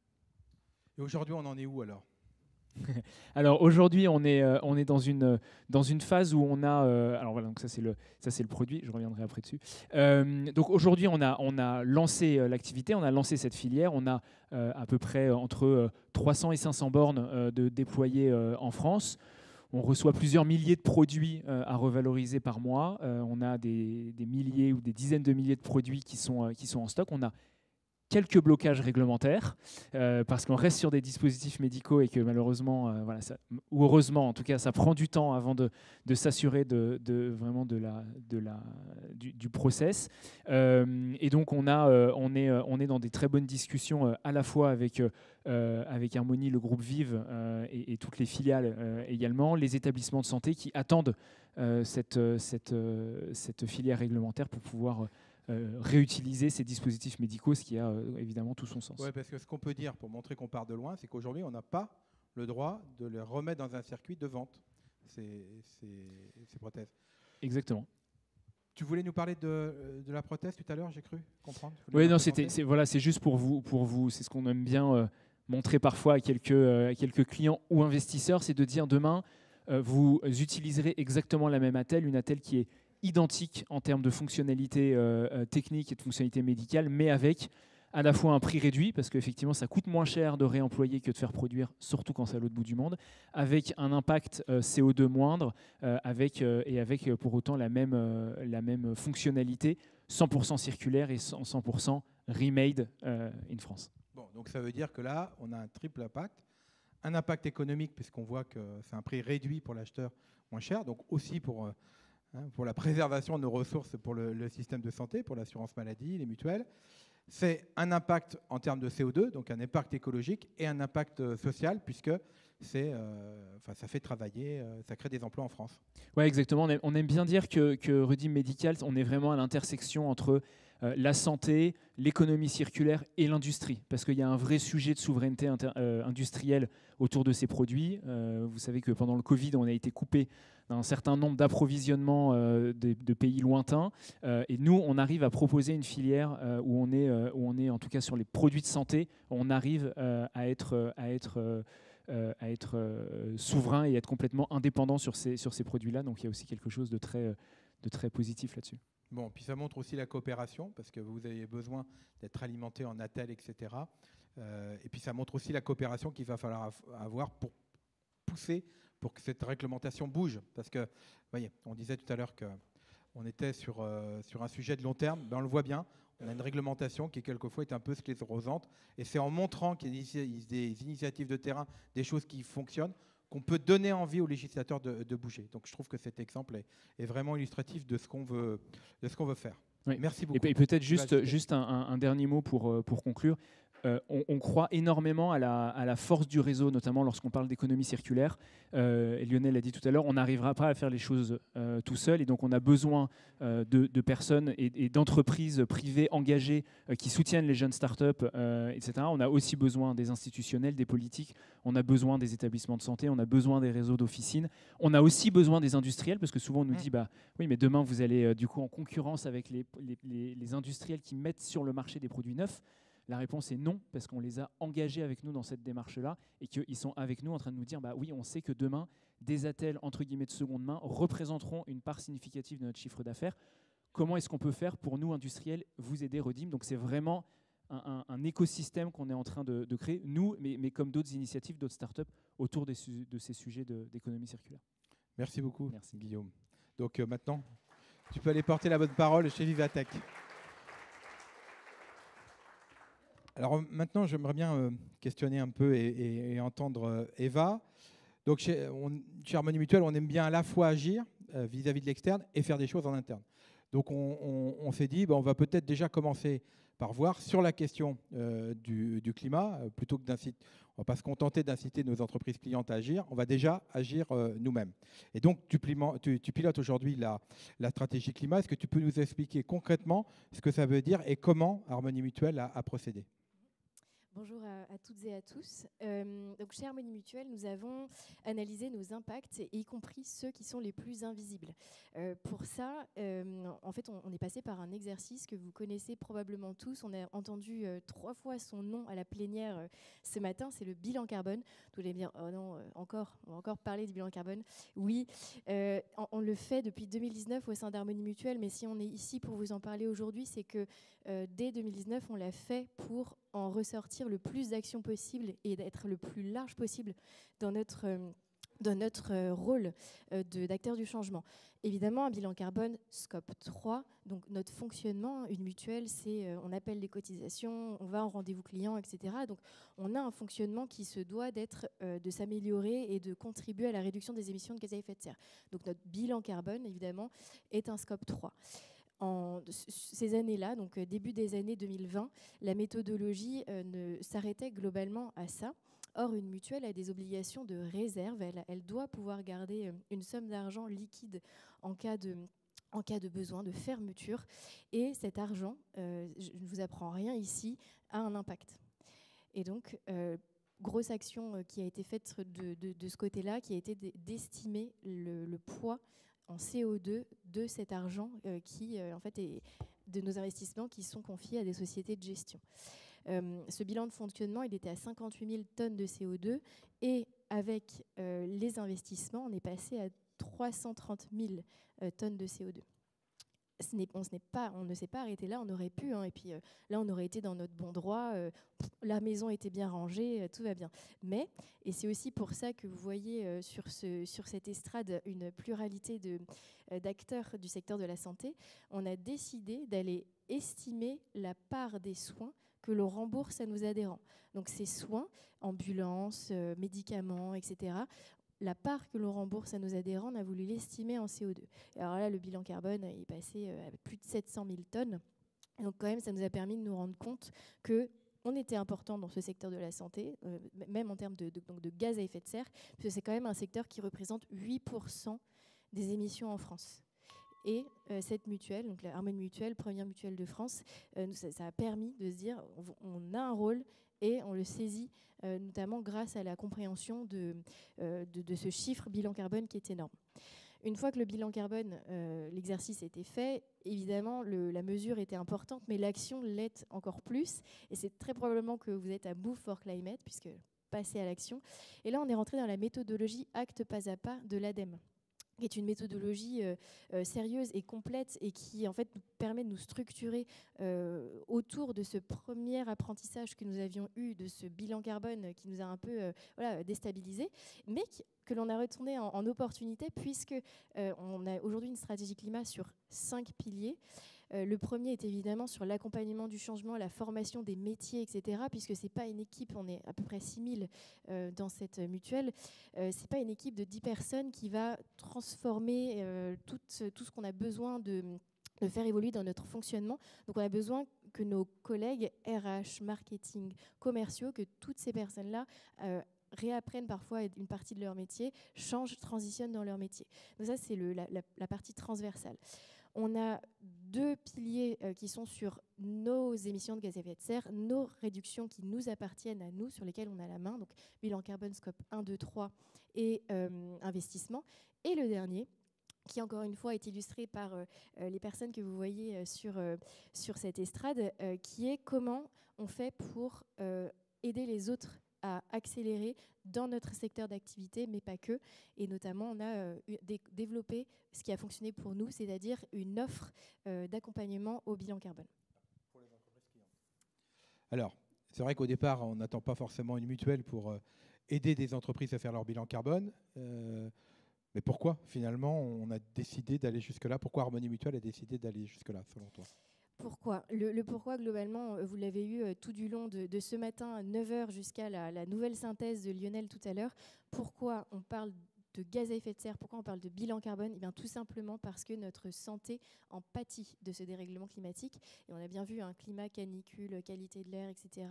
Et aujourd'hui, on en est où alors ? Alors aujourd'hui, on est dans une phase où on a... alors voilà, donc ça c'est le produit, je reviendrai après dessus. Donc aujourd'hui, on a lancé l'activité, on a lancé cette filière, on a à peu près entre 300 et 500 bornes de déployées en France. On reçoit plusieurs milliers de produits à revaloriser par mois. On a des milliers ou des dizaines de milliers de produits qui sont en stock. On a quelques blocages réglementaires, parce qu'on reste sur des dispositifs médicaux et que malheureusement, ou heureusement en tout cas, ça prend du temps avant de s'assurer vraiment du process. Et donc on est dans des très bonnes discussions à la fois avec Harmonie, le groupe Vive et toutes les filiales également, les établissements de santé qui attendent cette filière réglementaire pour pouvoir réutiliser ces dispositifs médicaux, ce qui a évidemment tout son sens. Oui, parce que ce qu'on peut dire, pour montrer qu'on part de loin, c'est qu'aujourd'hui, on n'a pas le droit de les remettre dans un circuit de vente, ces prothèses. Exactement. Tu voulais nous parler de la prothèse tout à l'heure, j'ai cru comprendre. Oui, non, c'est juste pour vous, c'est ce qu'on aime bien montrer parfois à quelques clients ou investisseurs, c'est de dire demain, vous utiliserez exactement la même attelle, une attelle qui est identique en termes de fonctionnalité technique et de fonctionnalité médicale, mais avec à la fois un prix réduit, parce qu'effectivement, ça coûte moins cher de réemployer que de faire produire, surtout quand c'est à l'autre bout du monde, avec un impact CO2 moindre, avec pour autant la même fonctionnalité, 100% circulaire et 100% remade in France. Bon, donc ça veut dire que là, on a un triple impact. Un impact économique, puisqu'on voit que c'est un prix réduit pour l'acheteur, moins cher, donc aussi pour la préservation de nos ressources pour le système de santé, pour l'assurance maladie, les mutuelles. C'est un impact en termes de CO2, donc un impact écologique et un impact social, puisque ça fait travailler, ça crée des emplois en France. Oui, exactement. On aime bien dire que Redeem Medical, on est vraiment à l'intersection entre la santé, l'économie circulaire et l'industrie, parce qu'il y a un vrai sujet de souveraineté industrielle autour de ces produits. Vous savez que pendant le Covid, on a été coupé d'un certain nombre d'approvisionnements de pays lointains, et nous, on arrive à proposer une filière où on est en tout cas sur les produits de santé, on arrive à être souverain et être complètement indépendant sur ces produits-là. Donc il y a aussi quelque chose de très positif là-dessus. Bon, puis ça montre aussi la coopération, parce que vous avez besoin d'être alimenté en attel, etc. Et puis ça montre aussi la coopération qu'il va falloir avoir pour pousser pour que cette réglementation bouge. Parce que, vous voyez, on disait tout à l'heure qu'on était sur un sujet de long terme, ben on le voit bien. On a une réglementation qui, quelquefois, est un peu sclérosante. Et c'est en montrant qu'il y a des initiatives de terrain, des choses qui fonctionnent, qu'on peut donner envie aux législateurs de bouger. Donc je trouve que cet exemple est vraiment illustratif de ce qu'on veut faire. Oui. Merci beaucoup. Et peut-être juste un dernier mot pour conclure. On croit énormément à la force du réseau, notamment lorsqu'on parle d'économie circulaire. Et Lionel l'a dit tout à l'heure, on n'arrivera pas à faire les choses tout seul. Et donc, on a besoin de personnes et d'entreprises privées engagées qui soutiennent les jeunes startups, etc. On a aussi besoin des institutionnels, des politiques. On a besoin des établissements de santé. On a besoin des réseaux d'officines. On a aussi besoin des industriels, parce que souvent, on nous dit, oui, mais demain, vous allez du coup en concurrence avec les industriels qui mettent sur le marché des produits neufs. La réponse est non, parce qu'on les a engagés avec nous dans cette démarche-là et qu'ils sont avec nous en train de nous dire oui, on sait que demain, des attelles entre guillemets de seconde main représenteront une part significative de notre chiffre d'affaires. Comment est-ce qu'on peut faire pour nous, industriels, vous aider, Redeem? Donc c'est vraiment un écosystème qu'on est en train de créer, nous, mais comme d'autres initiatives, d'autres startups, autour de ces sujets d'économie circulaire. Merci beaucoup, Merci. Guillaume. Donc maintenant, tu peux aller porter la bonne parole chez Vivatech. Alors maintenant, j'aimerais bien questionner un peu et entendre Eva. Donc chez Harmonie Mutuelle, on aime bien à la fois agir vis-à-vis de l'externe et faire des choses en interne. Donc on s'est dit, on va peut-être déjà commencer par voir sur la question du climat, plutôt que d'inciter, on ne va pas se contenter d'inciter nos entreprises clientes à agir, on va déjà agir nous-mêmes. Et donc tu pilotes aujourd'hui la stratégie climat. Est-ce que tu peux nous expliquer concrètement ce que ça veut dire et comment Harmonie Mutuelle a procédé ? Bonjour à toutes et à tous. Donc chez Harmonie Mutuelle, nous avons analysé nos impacts, y compris ceux qui sont les plus invisibles. Pour ça, en fait, on est passé par un exercice que vous connaissez probablement tous. On a entendu 3 fois son nom à la plénière ce matin, c'est le bilan carbone. Vous allez me dire, oh non, on va encore parler du bilan carbone. Oui, on le fait depuis 2019 au sein d'Harmonie Mutuelle, mais si on est ici pour vous en parler aujourd'hui, c'est que dès 2019, on l'a fait pour en ressortir le plus d'actions possibles et d'être le plus large possible dans notre rôle d'acteur du changement. Évidemment, un bilan carbone scope 3, donc notre fonctionnement, une mutuelle, c'est on appelle les cotisations, on va en rendez-vous client, etc. Donc on a un fonctionnement qui se doit de s'améliorer et de contribuer à la réduction des émissions de gaz à effet de serre. Donc notre bilan carbone, évidemment, est un scope 3. En ces années-là, donc début des années 2020, la méthodologie s'arrêtait globalement à ça. Or, une mutuelle a des obligations de réserve. Elle doit pouvoir garder une somme d'argent liquide en cas de besoin, de fermeture. Et cet argent, je ne vous apprends rien ici, a un impact. Et donc, grosse action qui a été faite de ce côté-là, qui a été d'estimer le poids en CO2 de cet argent qui, en fait, est de nos investissements qui sont confiés à des sociétés de gestion. Ce bilan de fonctionnement, il était à 58 000 tonnes de CO2 et avec les investissements, on est passé à 330 000 tonnes de CO2. On ne s'est pas arrêté là, on aurait pu, et puis là on aurait été dans notre bon droit, la maison était bien rangée, tout va bien. Mais, et c'est aussi pour ça que vous voyez sur cette estrade une pluralité d'acteurs du secteur de la santé, on a décidé d'aller estimer la part des soins que l'on rembourse à nos adhérents. Donc ces soins, ambulances, médicaments, etc., la part que l'on rembourse à nos adhérents, on a voulu l'estimer en CO2. Et alors là, le bilan carbone est passé à plus de 700 000 tonnes. Et donc quand même, ça nous a permis de nous rendre compte que on était important dans ce secteur de la santé, même en termes donc de gaz à effet de serre, puisque c'est quand même un secteur qui représente 8% des émissions en France. Et cette mutuelle, donc la Harmonie Mutuelle, première mutuelle de France, ça a permis de se dire on a un rôle et on le saisit, notamment grâce à la compréhension de ce chiffre bilan carbone qui est énorme. Une fois que le bilan carbone, l'exercice était fait, évidemment, la mesure était importante, mais l'action l'est encore plus. Et c'est très probablement que vous êtes à Move for Climate, puisque passer à l'action. Et là, on est rentré dans la méthodologie acte pas à pas de l'ADEME, qui est une méthodologie sérieuse et complète et qui en fait nous permet de nous structurer autour de ce premier apprentissage que nous avions eu, de ce bilan carbone qui nous a un peu déstabilisés, mais que l'on a retourné en opportunité puisque on a aujourd'hui une stratégie climat sur 5 piliers. Le premier est évidemment sur l'accompagnement du changement, la formation des métiers, etc. Puisque ce n'est pas une équipe, on est à peu près 6000 dans cette mutuelle, ce n'est pas une équipe de 10 personnes qui va transformer tout ce qu'on a besoin de faire évoluer dans notre fonctionnement. Donc on a besoin que nos collègues RH, marketing, commerciaux, que toutes ces personnes-là réapprennent parfois une partie de leur métier, changent, transitionnent dans leur métier. Donc ça, c'est la partie transversale. On a 2 piliers qui sont sur nos émissions de gaz à effet de serre, nos réductions qui nous appartiennent à nous, sur lesquelles on a la main, donc bilan carbone, scope 1, 2, 3 et investissement. Et le dernier, qui encore une fois est illustré par les personnes que vous voyez sur cette estrade, qui est comment on fait pour aider les autres à accélérer dans notre secteur d'activité, mais pas que. Et notamment, on a développé ce qui a fonctionné pour nous, c'est-à-dire une offre d'accompagnement au bilan carbone. Pour les entreprises clientes. Alors, c'est vrai qu'au départ, on n'attend pas forcément une mutuelle pour aider des entreprises à faire leur bilan carbone. Mais pourquoi, finalement, on a décidé d'aller jusque-là? Pourquoi Harmonie Mutuelle a décidé d'aller jusque-là, selon toi? Pourquoi ? Le pourquoi, globalement, vous l'avez eu tout du long de ce matin à 9h jusqu'à la nouvelle synthèse de Lionel tout à l'heure. Pourquoi on parle de gaz à effet de serre? Pourquoi on parle de bilan carbone? Eh bien, tout simplement parce que notre santé en pâtit de ce dérèglement climatique. Et on a bien vu un climat, canicule, qualité de l'air, etc.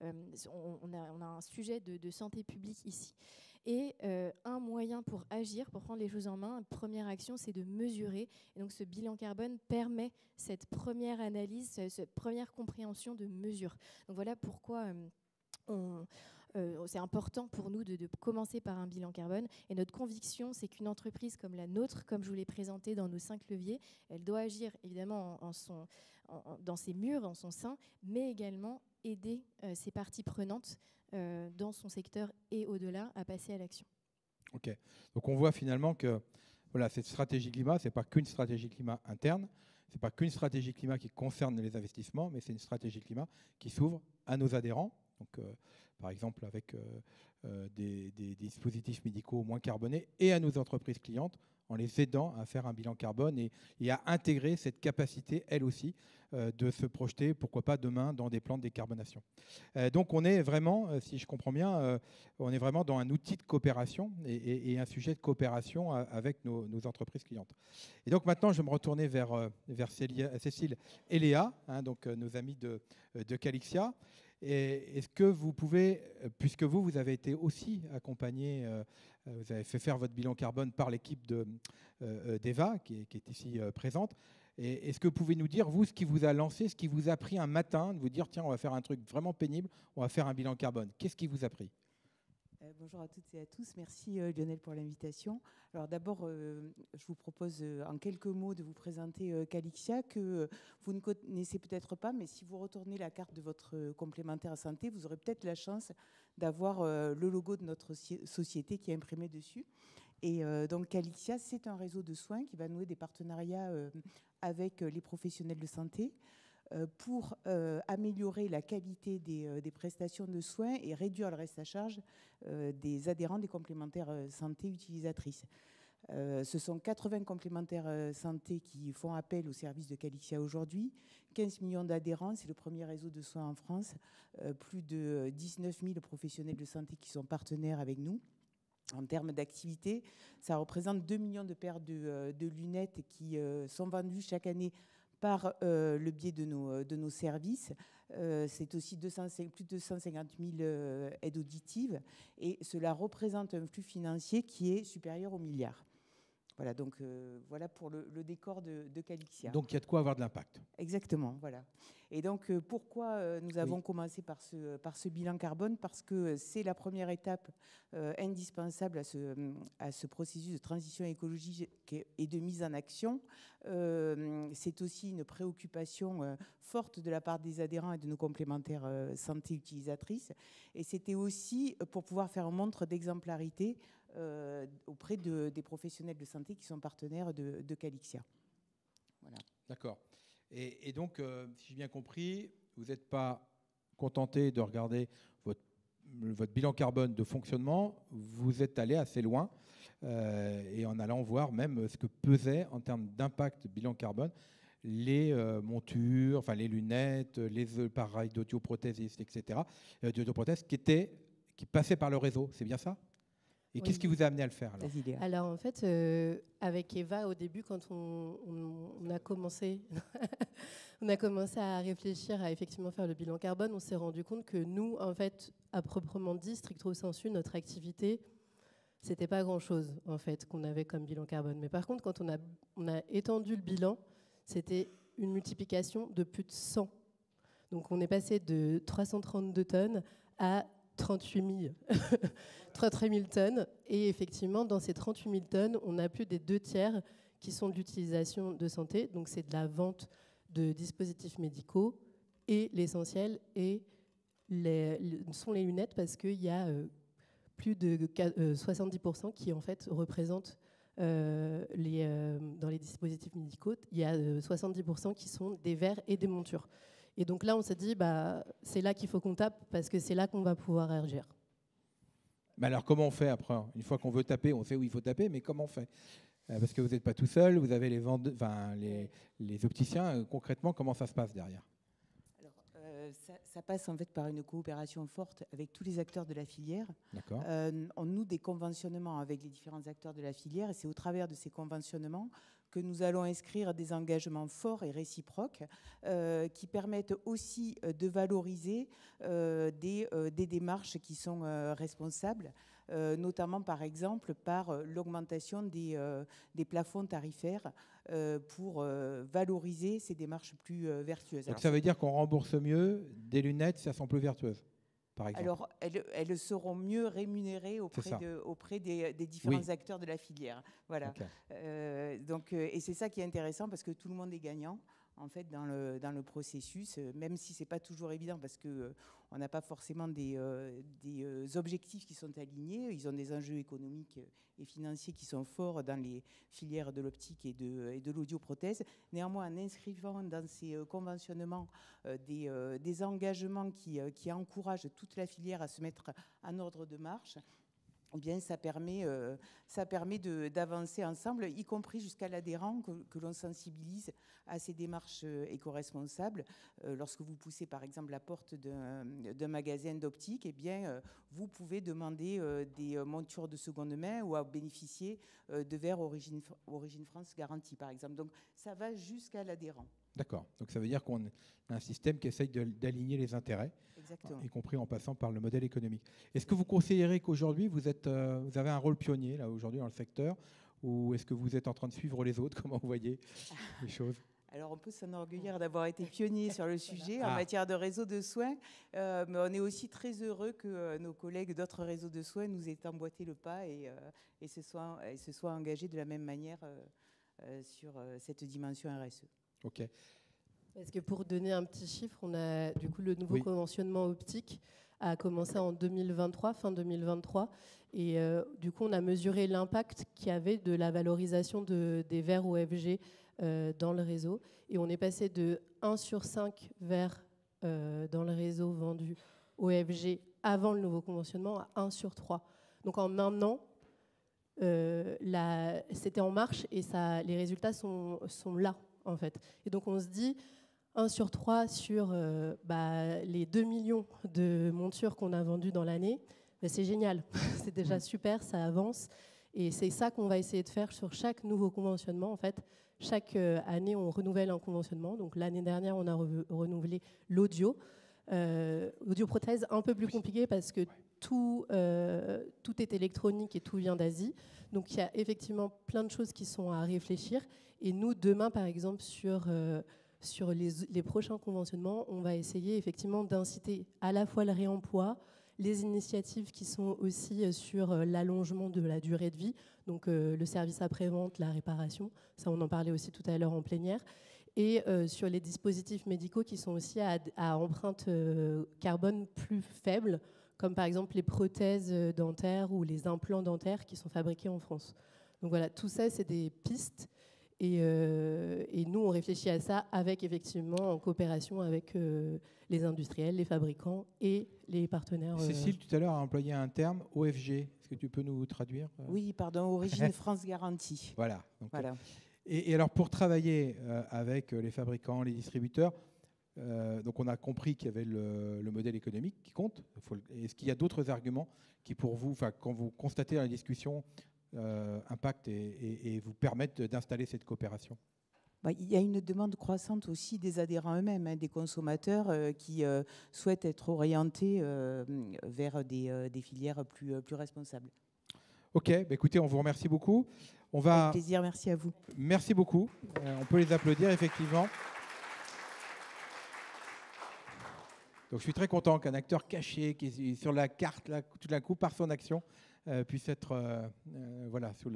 On a un sujet de santé publique ici. Et un moyen pour agir, pour prendre les choses en main, première action, c'est de mesurer. Et donc ce bilan carbone permet cette première analyse, cette première compréhension de mesure. Donc voilà pourquoi c'est important pour nous de commencer par un bilan carbone. Et notre conviction, c'est qu'une entreprise comme la nôtre, comme je vous l'ai présenté dans nos 5 leviers, elle doit agir évidemment dans ses murs, en son sein, mais également aider ses parties prenantes dans son secteur et au-delà à passer à l'action. Ok. Donc on voit finalement que voilà, cette stratégie climat, ce n'est pas qu'une stratégie climat interne, ce n'est pas qu'une stratégie climat qui concerne les investissements, mais c'est une stratégie climat qui s'ouvre à nos adhérents. Donc, par exemple, avec des dispositifs médicaux moins carbonés, et à nos entreprises clientes, en les aidant à faire un bilan carbone et à intégrer cette capacité, elle aussi, de se projeter, pourquoi pas demain, dans des plans de décarbonation. Donc on est vraiment, si je comprends bien, on est vraiment dans un outil de coopération et un sujet de coopération avec nos entreprises clientes. Et donc maintenant, je vais me retourner vers Cécile et Léa, hein, donc nos amis de Calixia. Est-ce que vous pouvez, puisque vous avez été aussi accompagné, vous avez fait faire votre bilan carbone par l'équipe d'Eva, qui est ici présente, et est-ce que vous pouvez nous dire, vous, ce qui vous a lancé, ce qui vous a pris un matin, de vous dire, tiens, on va faire un truc vraiment pénible, on va faire un bilan carbone. Qu'est-ce qui vous a pris ? Bonjour à toutes et à tous. Merci Lionel pour l'invitation. Alors d'abord, je vous propose en quelques mots de vous présenter Calixia, que vous ne connaissez peut-être pas, mais si vous retournez la carte de votre complémentaire santé, vous aurez peut-être la chance d'avoir le logo de notre société qui est imprimé dessus. Et donc Calixia, c'est un réseau de soins qui va nouer des partenariats avec les professionnels de santé pour améliorer la qualité des prestations de soins et réduire le reste à charge des adhérents des complémentaires santé utilisatrices. Ce sont 80 complémentaires santé qui font appel au service de Calixia aujourd'hui, 15 millions d'adhérents, c'est le premier réseau de soins en France, plus de 19 000 professionnels de santé qui sont partenaires avec nous. En termes d'activité, ça représente 2 millions de paires de lunettes qui sont vendues chaque année par le biais de nos services. C'est aussi plus de 250 000 aides auditives et cela représente un flux financier qui est supérieur au milliard. Voilà, donc voilà pour le décor de Calixia. Donc il y a de quoi avoir de l'impact. Exactement, voilà. Et donc pourquoi nous avons commencé par ce bilan carbone? Parce que c'est la première étape indispensable à ce processus de transition écologique et de mise en action. C'est aussi une préoccupation forte de la part des adhérents et de nos complémentaires santé utilisatrices. Et c'était aussi pour pouvoir faire montre d'exemplarité auprès des professionnels de santé qui sont partenaires de Calixia. Voilà. D'accord. Et donc, si j'ai bien compris, vous n'êtes pas contenté de regarder votre bilan carbone de fonctionnement, vous êtes allé assez loin et en allant voir même ce que pesait en termes d'impact bilan carbone les montures, enfin les lunettes, les appareils d'audioprothésistes, etc., d'audioprothèses qui passaient par le réseau. C'est bien ça? Et qu'est-ce qui vous a amené à le faire alors en fait, avec Eva, au début, quand on a commencé, on a commencé à réfléchir à effectivement faire le bilan carbone, on s'est rendu compte que nous, en fait, à proprement dit, stricto sensu, notre activité, c'était pas grand-chose en fait qu'on avait comme bilan carbone. Mais par contre, quand on a étendu le bilan, c'était une multiplication de plus de 100. Donc on est passé de 332 tonnes à 38 000 tonnes. Et effectivement, dans ces 38 000 tonnes, on a plus des 2/3 qui sont de l'utilisation de santé. Donc, c'est de la vente de dispositifs médicaux. Et l'essentiel sont les lunettes parce qu'il y a plus de 70% qui, en fait, représentent dans les dispositifs médicaux. Il y a 70% qui sont des verres et des montures. Et donc là, on s'est dit, c'est là qu'il faut qu'on tape parce que c'est là qu'on va pouvoir agir. Mais alors, comment on fait après? Une fois qu'on veut taper, on sait où il faut taper, mais comment on fait? Parce que vous n'êtes pas tout seul, vous avez les opticiens. Concrètement, comment ça se passe derrière? Ça passe en fait par une coopération forte avec tous les acteurs de la filière. D'accord. On noue des conventionnements avec les différents acteurs de la filière et c'est au travers de ces conventionnements que nous allons inscrire des engagements forts et réciproques qui permettent aussi de valoriser des démarches qui sont responsables, notamment par exemple par l'augmentation des plafonds tarifaires pour valoriser ces démarches plus vertueuses. Donc ça veut dire qu'on rembourse mieux des lunettes si elles sont plus vertueuses, par exemple? Alors, elles seront mieux rémunérées auprès des différents acteurs de la filière. Voilà. Okay. Et c'est ça qui est intéressant parce que tout le monde est gagnant en fait dans le processus, même si c'est pas toujours évident parce que on n'a pas forcément des objectifs qui sont alignés. Ils ont des enjeux économiques et financiers qui sont forts dans les filières de l'optique et de l'audioprothèse. Néanmoins, en inscrivant dans ces conventionnements des engagements qui encouragent toute la filière à se mettre en ordre de marche, eh bien, ça permet d'avancer ensemble, y compris jusqu'à l'adhérent, que l'on sensibilise à ces démarches éco-responsables. Lorsque vous poussez, par exemple, la porte d'un magasin d'optique, eh bien, vous pouvez demander des montures de seconde main ou à bénéficier de verres Origine France garantie, par exemple. Donc, ça va jusqu'à l'adhérent. D'accord. Donc ça veut dire qu'on a un système qui essaye d'aligner les intérêts, y compris en passant par le modèle économique. Est-ce que vous considérez qu'aujourd'hui, vous avez un rôle pionnier là, aujourd'hui dans le secteur, ou est-ce que vous êtes en train de suivre les autres? Comment vous voyez les choses? Alors, on peut s'enorgueillir d'avoir été pionnier sur le sujet en matière de réseau de soins, mais on est aussi très heureux que nos collègues d'autres réseaux de soins nous aient emboîté le pas et se soient engagés de la même manière sur cette dimension RSE. Ok. Parce que pour donner un petit chiffre, on a du coup le nouveau conventionnement optique a commencé en 2023, fin 2023, et du coup on a mesuré l'impact qu'il y avait de la valorisation des verres OFG dans le réseau, et on est passé de 1 sur 5 verres dans le réseau vendus OFG avant le nouveau conventionnement à 1 sur 3. Donc en un an, c'était en marche et les résultats sont là. En fait. Et donc on se dit 1 sur 3 sur les 2 millions de montures qu'on a vendues dans l'année, c'est génial, c'est déjà super, ça avance. Et c'est ça qu'on va essayer de faire sur chaque nouveau conventionnement. En fait, chaque année, on renouvelle un conventionnement. Donc l'année dernière, on a renouvelé l'audio. Audioprothèse, un peu plus compliqué parce que tout est électronique et tout vient d'Asie. Donc il y a effectivement plein de choses qui sont à réfléchir. Et nous, demain, par exemple, sur les prochains conventionnements, on va essayer effectivement d'inciter à la fois le réemploi, les initiatives qui sont aussi sur l'allongement de la durée de vie, donc le service après-vente, la réparation, ça on en parlait aussi tout à l'heure en plénière, et sur les dispositifs médicaux qui sont aussi à empreinte carbone plus faible, comme par exemple les prothèses dentaires ou les implants dentaires qui sont fabriqués en France. Donc voilà, tout ça c'est des pistes. Et nous, on réfléchit à ça avec, effectivement, en coopération avec les industriels, les fabricants et les partenaires. Cécile, tout à l'heure, a employé un terme, OFG. Est-ce que tu peux nous traduire ? Oui, pardon, Origine France Garantie. Voilà. Donc, voilà. Et alors, pour travailler avec les fabricants, les distributeurs, donc on a compris qu'il y avait le modèle économique qui compte. Est-ce qu'il y a d'autres arguments qui, pour vous, quand vous constatez dans la discussion, impactent et vous permettent d'installer cette coopération ? Il y a une demande croissante aussi des adhérents eux-mêmes, des consommateurs qui souhaitent être orientés vers des filières plus responsables. Ok, écoutez, on vous remercie beaucoup. Avec plaisir, merci à vous. Merci beaucoup. On peut les applaudir, effectivement. Donc, je suis très content qu'un acteur caché, qui est sur la carte, là, tout d'un coup, par son action, puisse être sous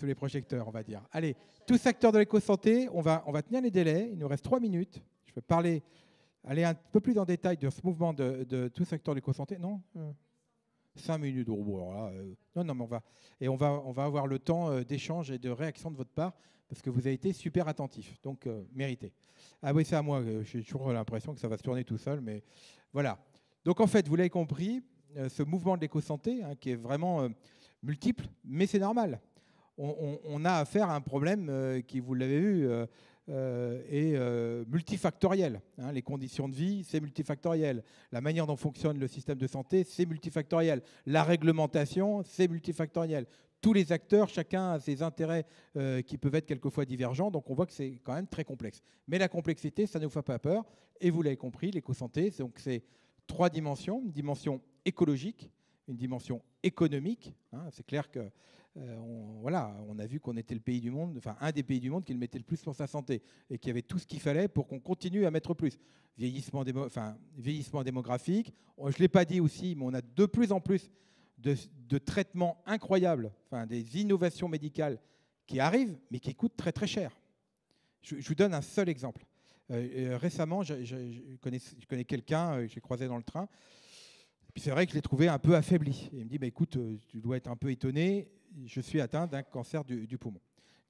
les projecteurs, on va dire. Allez, tous acteurs de l'éco-santé, on va tenir les délais. Il nous reste 3 minutes. Je vais aller un peu plus en détail de ce mouvement de tous acteurs de l'éco-santé. Non 5 minutes. Oh, bon, alors là, non, mais on va avoir le temps d'échange et de réaction de votre part parce que vous avez été super attentifs. Donc, mérité. Ah oui, c'est à moi. J'ai toujours l'impression que ça va se tourner tout seul, mais voilà. Donc, en fait, vous l'avez compris, ce mouvement de l'éco-santé, qui est vraiment multiple, mais c'est normal. On a affaire à un problème qui, vous l'avez vu, est multifactoriel. Les conditions de vie, c'est multifactoriel. La manière dont fonctionne le système de santé, c'est multifactoriel. La réglementation, c'est multifactoriel. Tous les acteurs, chacun a ses intérêts qui peuvent être quelquefois divergents, donc on voit que c'est quand même très complexe. Mais la complexité, ça ne vous fait pas peur. Et vous l'avez compris, l'éco-santé, donc c'est 3 dimensions. Une dimension écologique, une dimension économique. C'est clair que on a vu qu'on était le pays du monde, enfin un des pays du monde qui le mettait le plus pour sa santé et qui avait tout ce qu'il fallait pour qu'on continue à mettre plus. Vieillissement démographique. Je ne l'ai pas dit aussi, mais on a de plus en plus de traitements incroyables, des innovations médicales qui arrivent, mais qui coûtent très très cher. Je vous donne un seul exemple. Récemment, je connais quelqu'un, j'ai croisé dans le train. Puis c'est vrai que je l'ai trouvé un peu affaibli. Et il me dit, écoute, tu dois être un peu étonné, je suis atteint d'un cancer du poumon.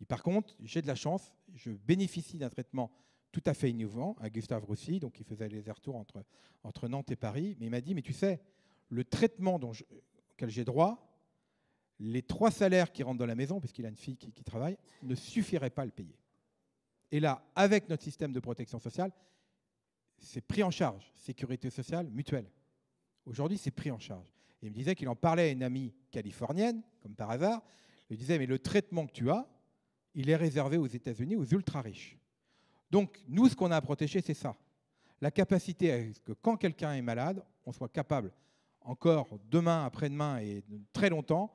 Et par contre, j'ai de la chance, je bénéficie d'un traitement tout à fait innovant à Gustave Roussy, donc il faisait les allers-retours entre Nantes et Paris. Mais il m'a dit, mais tu sais, le traitement auquel j'ai droit, les 3 salaires qui rentrent dans la maison, puisqu'il a une fille qui travaille, ne suffiraient pas à le payer. Et là, avec notre système de protection sociale, c'est pris en charge, sécurité sociale, mutuelle. Aujourd'hui, c'est pris en charge. Et il me disait qu'il en parlait à une amie californienne, comme par hasard. Il lui disait, mais le traitement que tu as, il est réservé aux États-Unis, aux ultra-riches. Donc, nous, ce qu'on a à protéger, c'est ça. La capacité à ce que quand quelqu'un est malade, on soit capable, encore demain, après-demain et très longtemps,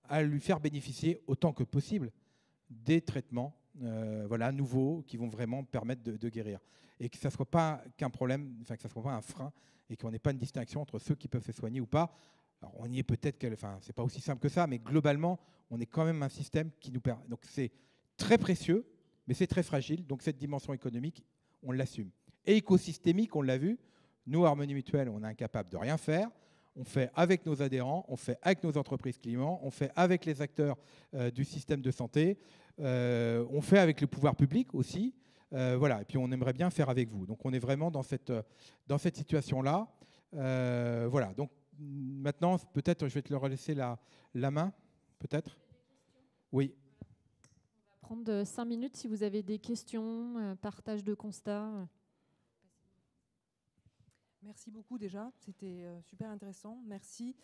à lui faire bénéficier autant que possible des traitements nouveaux qui vont vraiment permettre de guérir. Et que ça ne soit pas qu'un problème, que ça ne soit pas un frein et qu'on n'ait pas une distinction entre ceux qui peuvent se soigner ou pas. Alors on y est peut-être, c'est pas aussi simple que ça, mais globalement, on est quand même un système qui nous permet. Donc c'est très précieux, mais c'est très fragile. Donc cette dimension économique, on l'assume. Et écosystémique, on l'a vu, nous, Harmonie Mutuelle, on est incapable de rien faire. On fait avec nos adhérents, on fait avec nos entreprises clients, on fait avec les acteurs du système de santé, on fait avec le pouvoir public aussi. Et puis on aimerait bien faire avec vous. Donc on est vraiment dans cette situation-là. Donc maintenant, peut-être je vais te leur laisser la main, peut-être. Oui. On va prendre 5 minutes si vous avez des questions, partage de constats. Merci beaucoup déjà, c'était super intéressant, merci.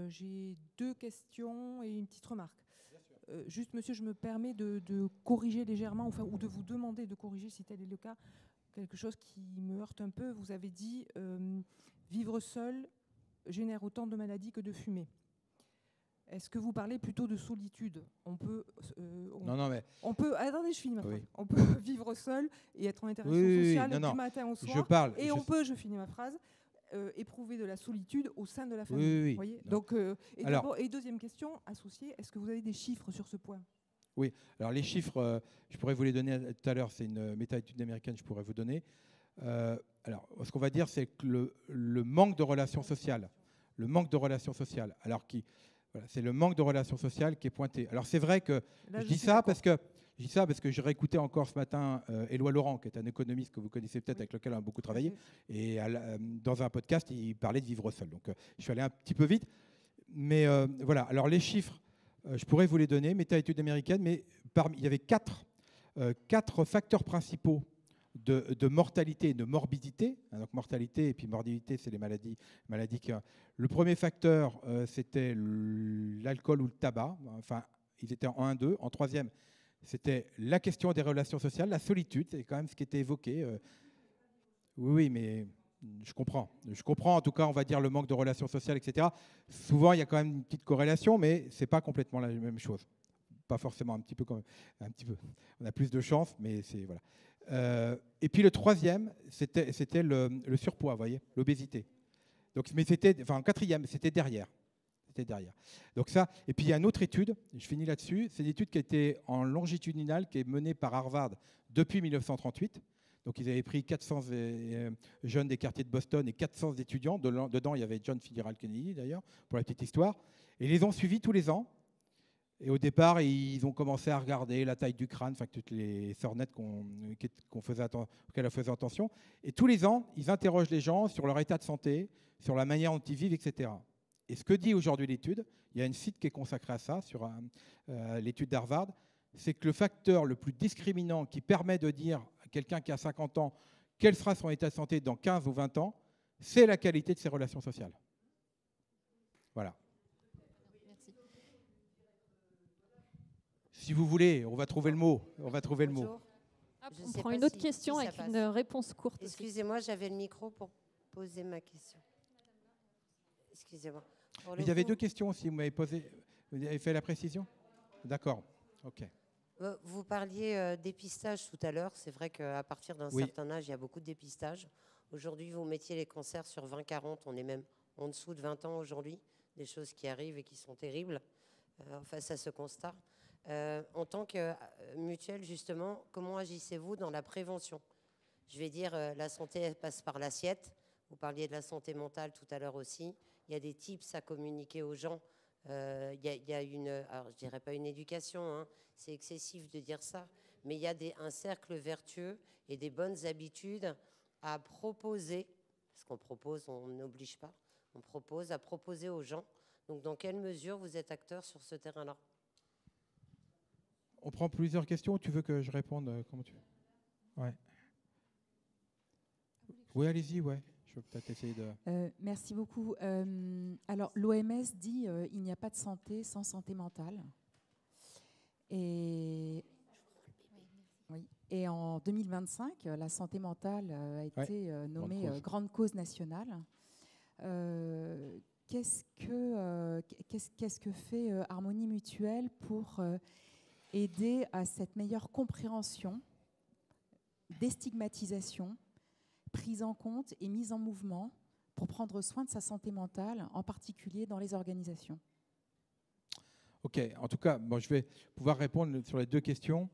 J'ai 2 questions et une petite remarque. Juste, monsieur, je me permets de corriger légèrement, enfin, ou de vous demander de corriger, si tel est le cas, quelque chose qui me heurte un peu. Vous avez dit vivre seul génère autant de maladies que de fumée. Est-ce que vous parlez plutôt de solitude? On peut, attendez, je finis ma phrase. On peut vivre seul et être en interaction sociale du matin au soir. Je finis ma phrase, éprouver de la solitude au sein de la famille. Voyez. Donc, et deuxième question associée, est-ce que vous avez des chiffres sur ce point? Oui, alors les chiffres, je pourrais vous les donner tout à l'heure, c'est une méta-étude américaine, je pourrais vous donner. Alors, ce qu'on va dire, c'est que le manque de relations sociales, alors c'est le manque de relations sociales qui est pointé. Alors c'est vrai que je dis ça parce que j'ai réécouté encore ce matin Éloi Laurent, qui est un économiste que vous connaissez peut-être, avec lequel on a beaucoup travaillé, et dans un podcast, il parlait de vivre seul. Donc je suis allé un petit peu vite, mais voilà. Alors les chiffres, je pourrais vous les donner, méta-étude américaine, mais il y avait quatre facteurs principaux de mortalité et de morbidité. Donc mortalité et puis morbidité, c'est les maladies qui... Le premier facteur, c'était l'alcool ou le tabac. Enfin, ils étaient en 1-2. En troisième, c'était la question des relations sociales, la solitude, c'est quand même ce qui était évoqué. Oui, mais je comprends. En tout cas, on va dire le manque de relations sociales, etc. Souvent, il y a quand même une petite corrélation, mais ce n'est pas complètement la même chose. Pas forcément, un petit peu quand même. Un petit peu. On a plus de chance, mais c'est... Voilà. Et puis le troisième, c'était le surpoids, vous voyez, l'obésité. Donc, mais en quatrième, c'était derrière. Donc ça, et puis il y a une autre étude, je finis là-dessus, c'est une étude qui a été en longitudinale, qui est menée par Harvard depuis 1938. Donc ils avaient pris 400 jeunes des quartiers de Boston et 400 étudiants. Dedans, il y avait John Fitzgerald Kennedy, d'ailleurs, pour la petite histoire. Et ils les ont suivis tous les ans. Et au départ, ils ont commencé à regarder la taille du crâne, enfin toutes les sornettes auxquelles on faisait attention. Et tous les ans, ils interrogent les gens sur leur état de santé, sur la manière dont ils vivent, etc. Et ce que dit aujourd'hui l'étude, il y a un site qui est consacré à ça, sur l'étude d'Harvard, c'est que le facteur le plus discriminant qui permet de dire à quelqu'un qui a 50 ans quel sera son état de santé dans 15 ou 20 ans, c'est la qualité de ses relations sociales. Voilà. Si vous voulez, on va trouver le mot. On prend une autre question avec une réponse courte. Excusez-moi, j'avais le micro pour poser ma question. Excusez-moi. Il y avait 2 questions aussi. Vous m'avez posé. Vous avez fait la précision? D'accord. OK. Vous parliez dépistage tout à l'heure. C'est vrai qu'à partir d'un certain âge, il y a beaucoup de dépistage. Aujourd'hui, vous mettiez les cancers sur 20-40. On est même en dessous de 20 ans aujourd'hui. Des choses qui arrivent et qui sont terribles face à ce constat. En tant que mutuelle, justement, comment agissez-vous dans la prévention? Je vais dire, la santé elle passe par l'assiette. Vous parliez de la santé mentale tout à l'heure aussi. Il y a des tips à communiquer aux gens. Il y a une, alors je dirais pas une éducation, hein, c'est excessif de dire ça, mais il y a un cercle vertueux et des bonnes habitudes à proposer. Parce qu'on propose, on n'oblige pas. On propose à proposer aux gens. Donc, dans quelle mesure vous êtes acteur sur ce terrain-là? On prend plusieurs questions ou tu veux que je réponde comment tu veux? Ouais. Oui, allez-y, ouais. Je vais peut-être essayer de... Merci beaucoup. Alors, l'OMS dit il n'y a pas de santé sans santé mentale. Et en 2025, la santé mentale a été nommée grande cause nationale. Qu'est-ce que fait Harmonie Mutuelle pour aider à cette meilleure compréhension, déstigmatisation, prise en compte et mise en mouvement pour prendre soin de sa santé mentale, en particulier dans les organisations? Ok, en tout cas, bon, je vais pouvoir répondre sur les 2 questions.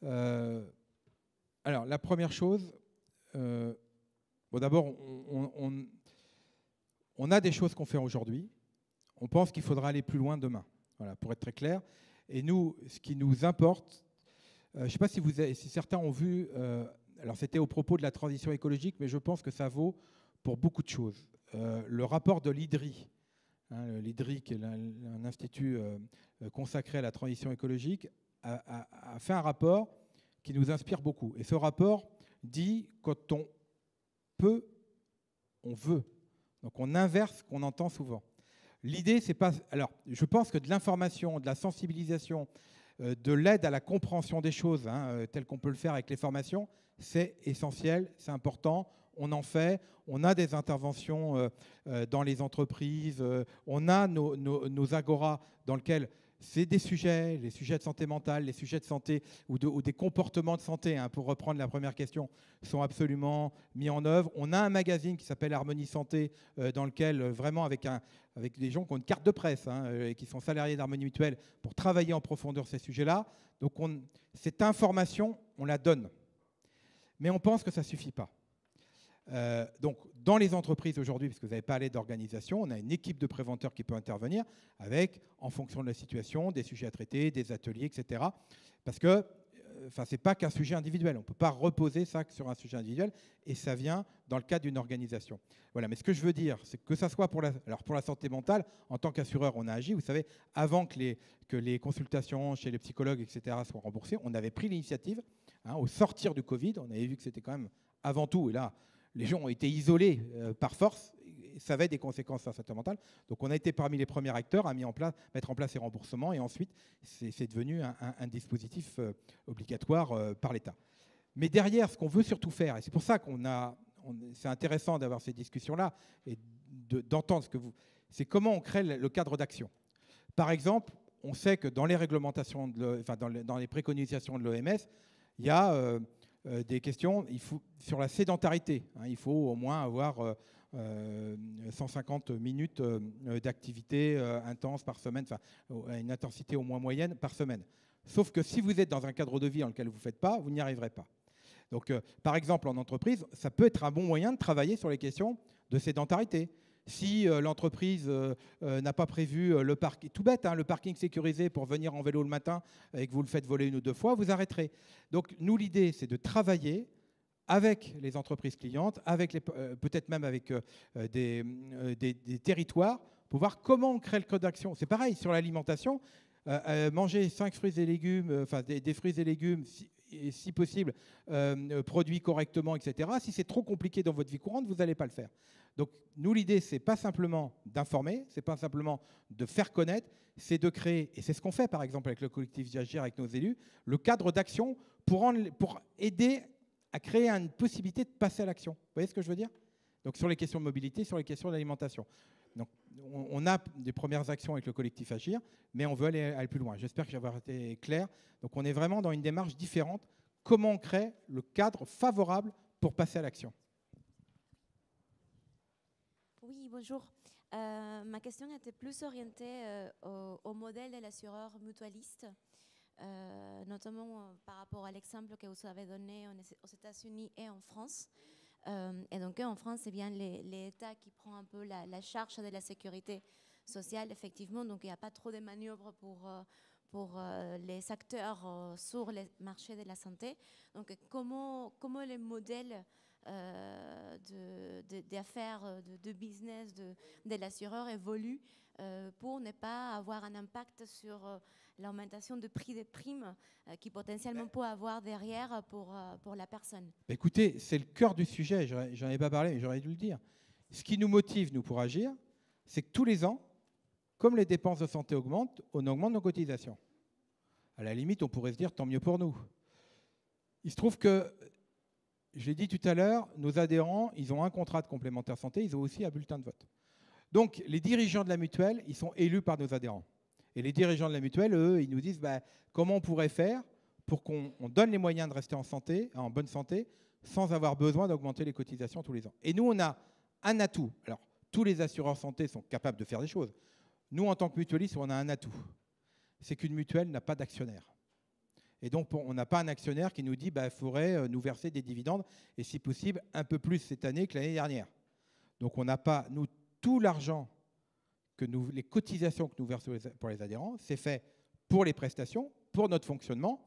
Alors, la première chose, bon, d'abord, on a des choses qu'on fait aujourd'hui. On pense qu'il faudra aller plus loin demain, voilà, pour être très clair. Et nous, ce qui nous importe, je ne sais pas si certains ont vu, alors c'était au propos de la transition écologique, mais je pense que ça vaut pour beaucoup de choses. Le rapport de l'IDRI, l'IDRI qui est un institut consacré à la transition écologique, a fait un rapport qui nous inspire beaucoup. Et ce rapport dit quand on peut, on veut. Donc on inverse ce qu'on entend souvent. L'idée, c'est pas... Alors, je pense que de l'information, de la sensibilisation, de l'aide à la compréhension des choses, tel qu'on peut le faire avec les formations, c'est essentiel, c'est important. On en fait, on a des interventions dans les entreprises, on a nos agoras dans lesquels c'est des sujets, les sujets de santé mentale, les sujets de santé ou des comportements de santé, pour reprendre la première question, sont absolument mis en œuvre. On a un magazine qui s'appelle Harmonie Santé, dans lequel vraiment avec des gens qui ont une carte de presse et qui sont salariés d'Harmonie Mutuelle pour travailler en profondeur ces sujets-là. Donc cette information, on la donne. Mais on pense que ça ne suffit pas. Donc, dans les entreprises aujourd'hui, puisque vous n'avez pas l'aide d'organisation, on a une équipe de préventeurs qui peut intervenir avec, en fonction de la situation, des sujets à traiter, des ateliers, etc. Parce que ce n'est pas qu'un sujet individuel. On ne peut pas reposer ça sur un sujet individuel et ça vient dans le cadre d'une organisation. Voilà. Mais ce que je veux dire, c'est que ça soit pour la santé mentale, en tant qu'assureur, on a agi. Vous savez, avant que les consultations chez les psychologues, etc., soient remboursées, on avait pris l'initiative, au sortir du Covid. On avait vu que c'était quand même avant tout, et là, les gens ont été isolés par force, et ça avait des conséquences sur la santé mentale. Donc on a été parmi les premiers acteurs à mettre en place ces remboursements, et ensuite c'est devenu un dispositif obligatoire par l'État. Mais derrière, ce qu'on veut surtout faire, et c'est pour ça c'est intéressant d'avoir ces discussions-là et d'entendre c'est comment on crée le cadre d'action. Par exemple, on sait que dans les réglementations, dans les préconisations de l'OMS, il y a des questions sur la sédentarité. Il faut au moins avoir 150 minutes d'activité intense par semaine, une intensité au moins moyenne par semaine. Sauf que si vous êtes dans un cadre de vie dans lequel vous ne faites pas, vous n'y arriverez pas. Donc, par exemple, en entreprise, ça peut être un bon moyen de travailler sur les questions de sédentarité. Si l'entreprise n'a pas prévu le parking, tout bête, le parking sécurisé pour venir en vélo le matin et que vous le faites voler 1 ou 2 fois, vous arrêterez. Donc nous, l'idée, c'est de travailler avec les entreprises clientes, peut-être même avec des territoires, pour voir comment on crée le code d'action. C'est pareil sur l'alimentation. Manger 5 fruits et légumes, des fruits et légumes, si possible, produits correctement, etc. Si c'est trop compliqué dans votre vie courante, vous n'allez pas le faire. Donc, nous, l'idée, ce n'est pas simplement d'informer, ce n'est pas simplement de faire connaître, c'est de créer, et c'est ce qu'on fait, par exemple, avec le collectif J'Agir, avec nos élus, le cadre d'action pour aider à créer une possibilité de passer à l'action. Vous voyez ce que je veux dire? Donc, sur les questions de mobilité, sur les questions d'alimentation. Donc, on a des premières actions avec le collectif Agir, mais on veut aller plus loin. J'espère que j'ai été clair. Donc, on est vraiment dans une démarche différente. Comment on crée le cadre favorable pour passer à l'action? Oui, bonjour. Ma question était plus orientée au modèle de l'assureur mutualiste, notamment par rapport à l'exemple que vous avez donné aux États-Unis et en France. Et donc en France, c'est bien l'État qui prend un peu la charge de la sécurité sociale, effectivement. Donc il n'y a pas trop de manœuvres pour les acteurs sur le marché de la santé. Donc comment les modèles d'affaires, de business de l'assureur évoluent pour ne pas avoir un impact sur l'augmentation du prix des primes qui potentiellement peut avoir derrière pour la personne. Écoutez, c'est le cœur du sujet, j'en ai pas parlé, mais j'aurais dû le dire. Ce qui nous motive, nous, pour agir, c'est que tous les ans, comme les dépenses de santé augmentent, on augmente nos cotisations. À la limite, on pourrait se dire, tant mieux pour nous. Il se trouve que, je l'ai dit tout à l'heure, nos adhérents, ils ont un contrat de complémentaire santé, ils ont aussi un bulletin de vote. Donc, les dirigeants de la mutuelle, ils sont élus par nos adhérents. Et les dirigeants de la mutuelle, eux, ils nous disent comment on pourrait faire pour qu'on donne les moyens de rester en bonne santé, sans avoir besoin d'augmenter les cotisations tous les ans. Et nous, on a un atout. Alors, tous les assureurs santé sont capables de faire des choses. Nous, en tant que mutualistes, on a un atout. C'est qu'une mutuelle n'a pas d'actionnaire. Et donc, on n'a pas un actionnaire qui nous dit qu'il faudrait nous verser des dividendes, et si possible, un peu plus cette année que l'année dernière. Donc, on n'a pas, nous, tout l'argent, les cotisations que nous versons pour les adhérents, c'est fait pour les prestations, pour notre fonctionnement.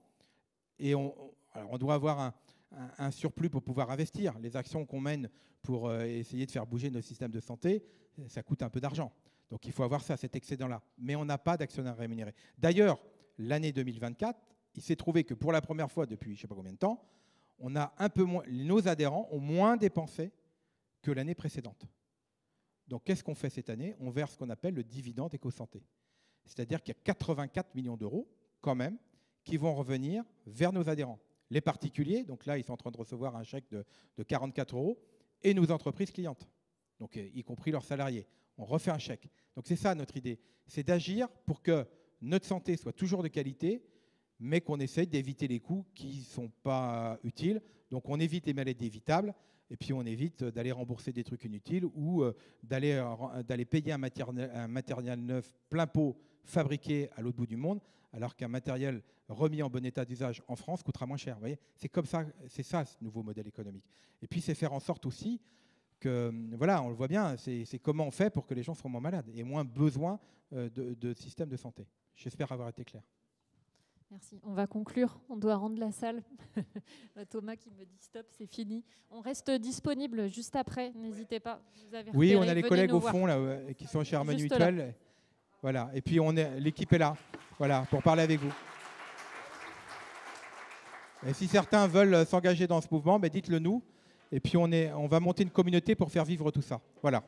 Et on doit avoir un surplus pour pouvoir investir. Les actions qu'on mène pour essayer de faire bouger nos systèmes de santé, ça coûte un peu d'argent. Donc, il faut avoir ça, cet excédent-là. Mais on n'a pas d'actionnaire rémunéré. D'ailleurs, l'année 2024, il s'est trouvé que pour la première fois depuis je ne sais pas combien de temps, on a un peu moins, nos adhérents ont moins dépensé que l'année précédente. Donc, qu'est-ce qu'on fait cette année? On verse ce qu'on appelle le dividende éco-santé. C'est-à-dire qu'il y a 84 millions d'euros, quand même, qui vont revenir vers nos adhérents. Les particuliers, donc là, ils sont en train de recevoir un chèque de 44 euros, et nos entreprises clientes, donc y compris leurs salariés. On refait un chèque. Donc c'est ça notre idée, c'est d'agir pour que notre santé soit toujours de qualité, mais qu'on essaye d'éviter les coûts qui ne sont pas utiles. Donc on évite les maladies évitables, et puis on évite d'aller rembourser des trucs inutiles ou d'aller payer un matériel neuf plein pot fabriqué à l'autre bout du monde, alors qu'un matériel remis en bon état d'usage en France coûtera moins cher. Vous voyez, c'est comme ça, c'est ça ce nouveau modèle économique. Et puis c'est faire en sorte aussi que, voilà, on le voit bien, c'est comment on fait pour que les gens soient moins malades et moins besoin de systèmes de santé. J'espère avoir été clair. Merci. On va conclure. On doit rendre la salle. Thomas qui me dit stop, c'est fini. On reste disponible juste après. N'hésitez pas. Vous avez oui, repéré, on a les collègues au fond là, qui sont chez Harmonie Mutuelle. Voilà. Et puis l'équipe est là, voilà, pour parler avec vous. Et si certains veulent s'engager dans ce mouvement, dites-le nous. Et puis on va monter une communauté pour faire vivre tout ça. Voilà.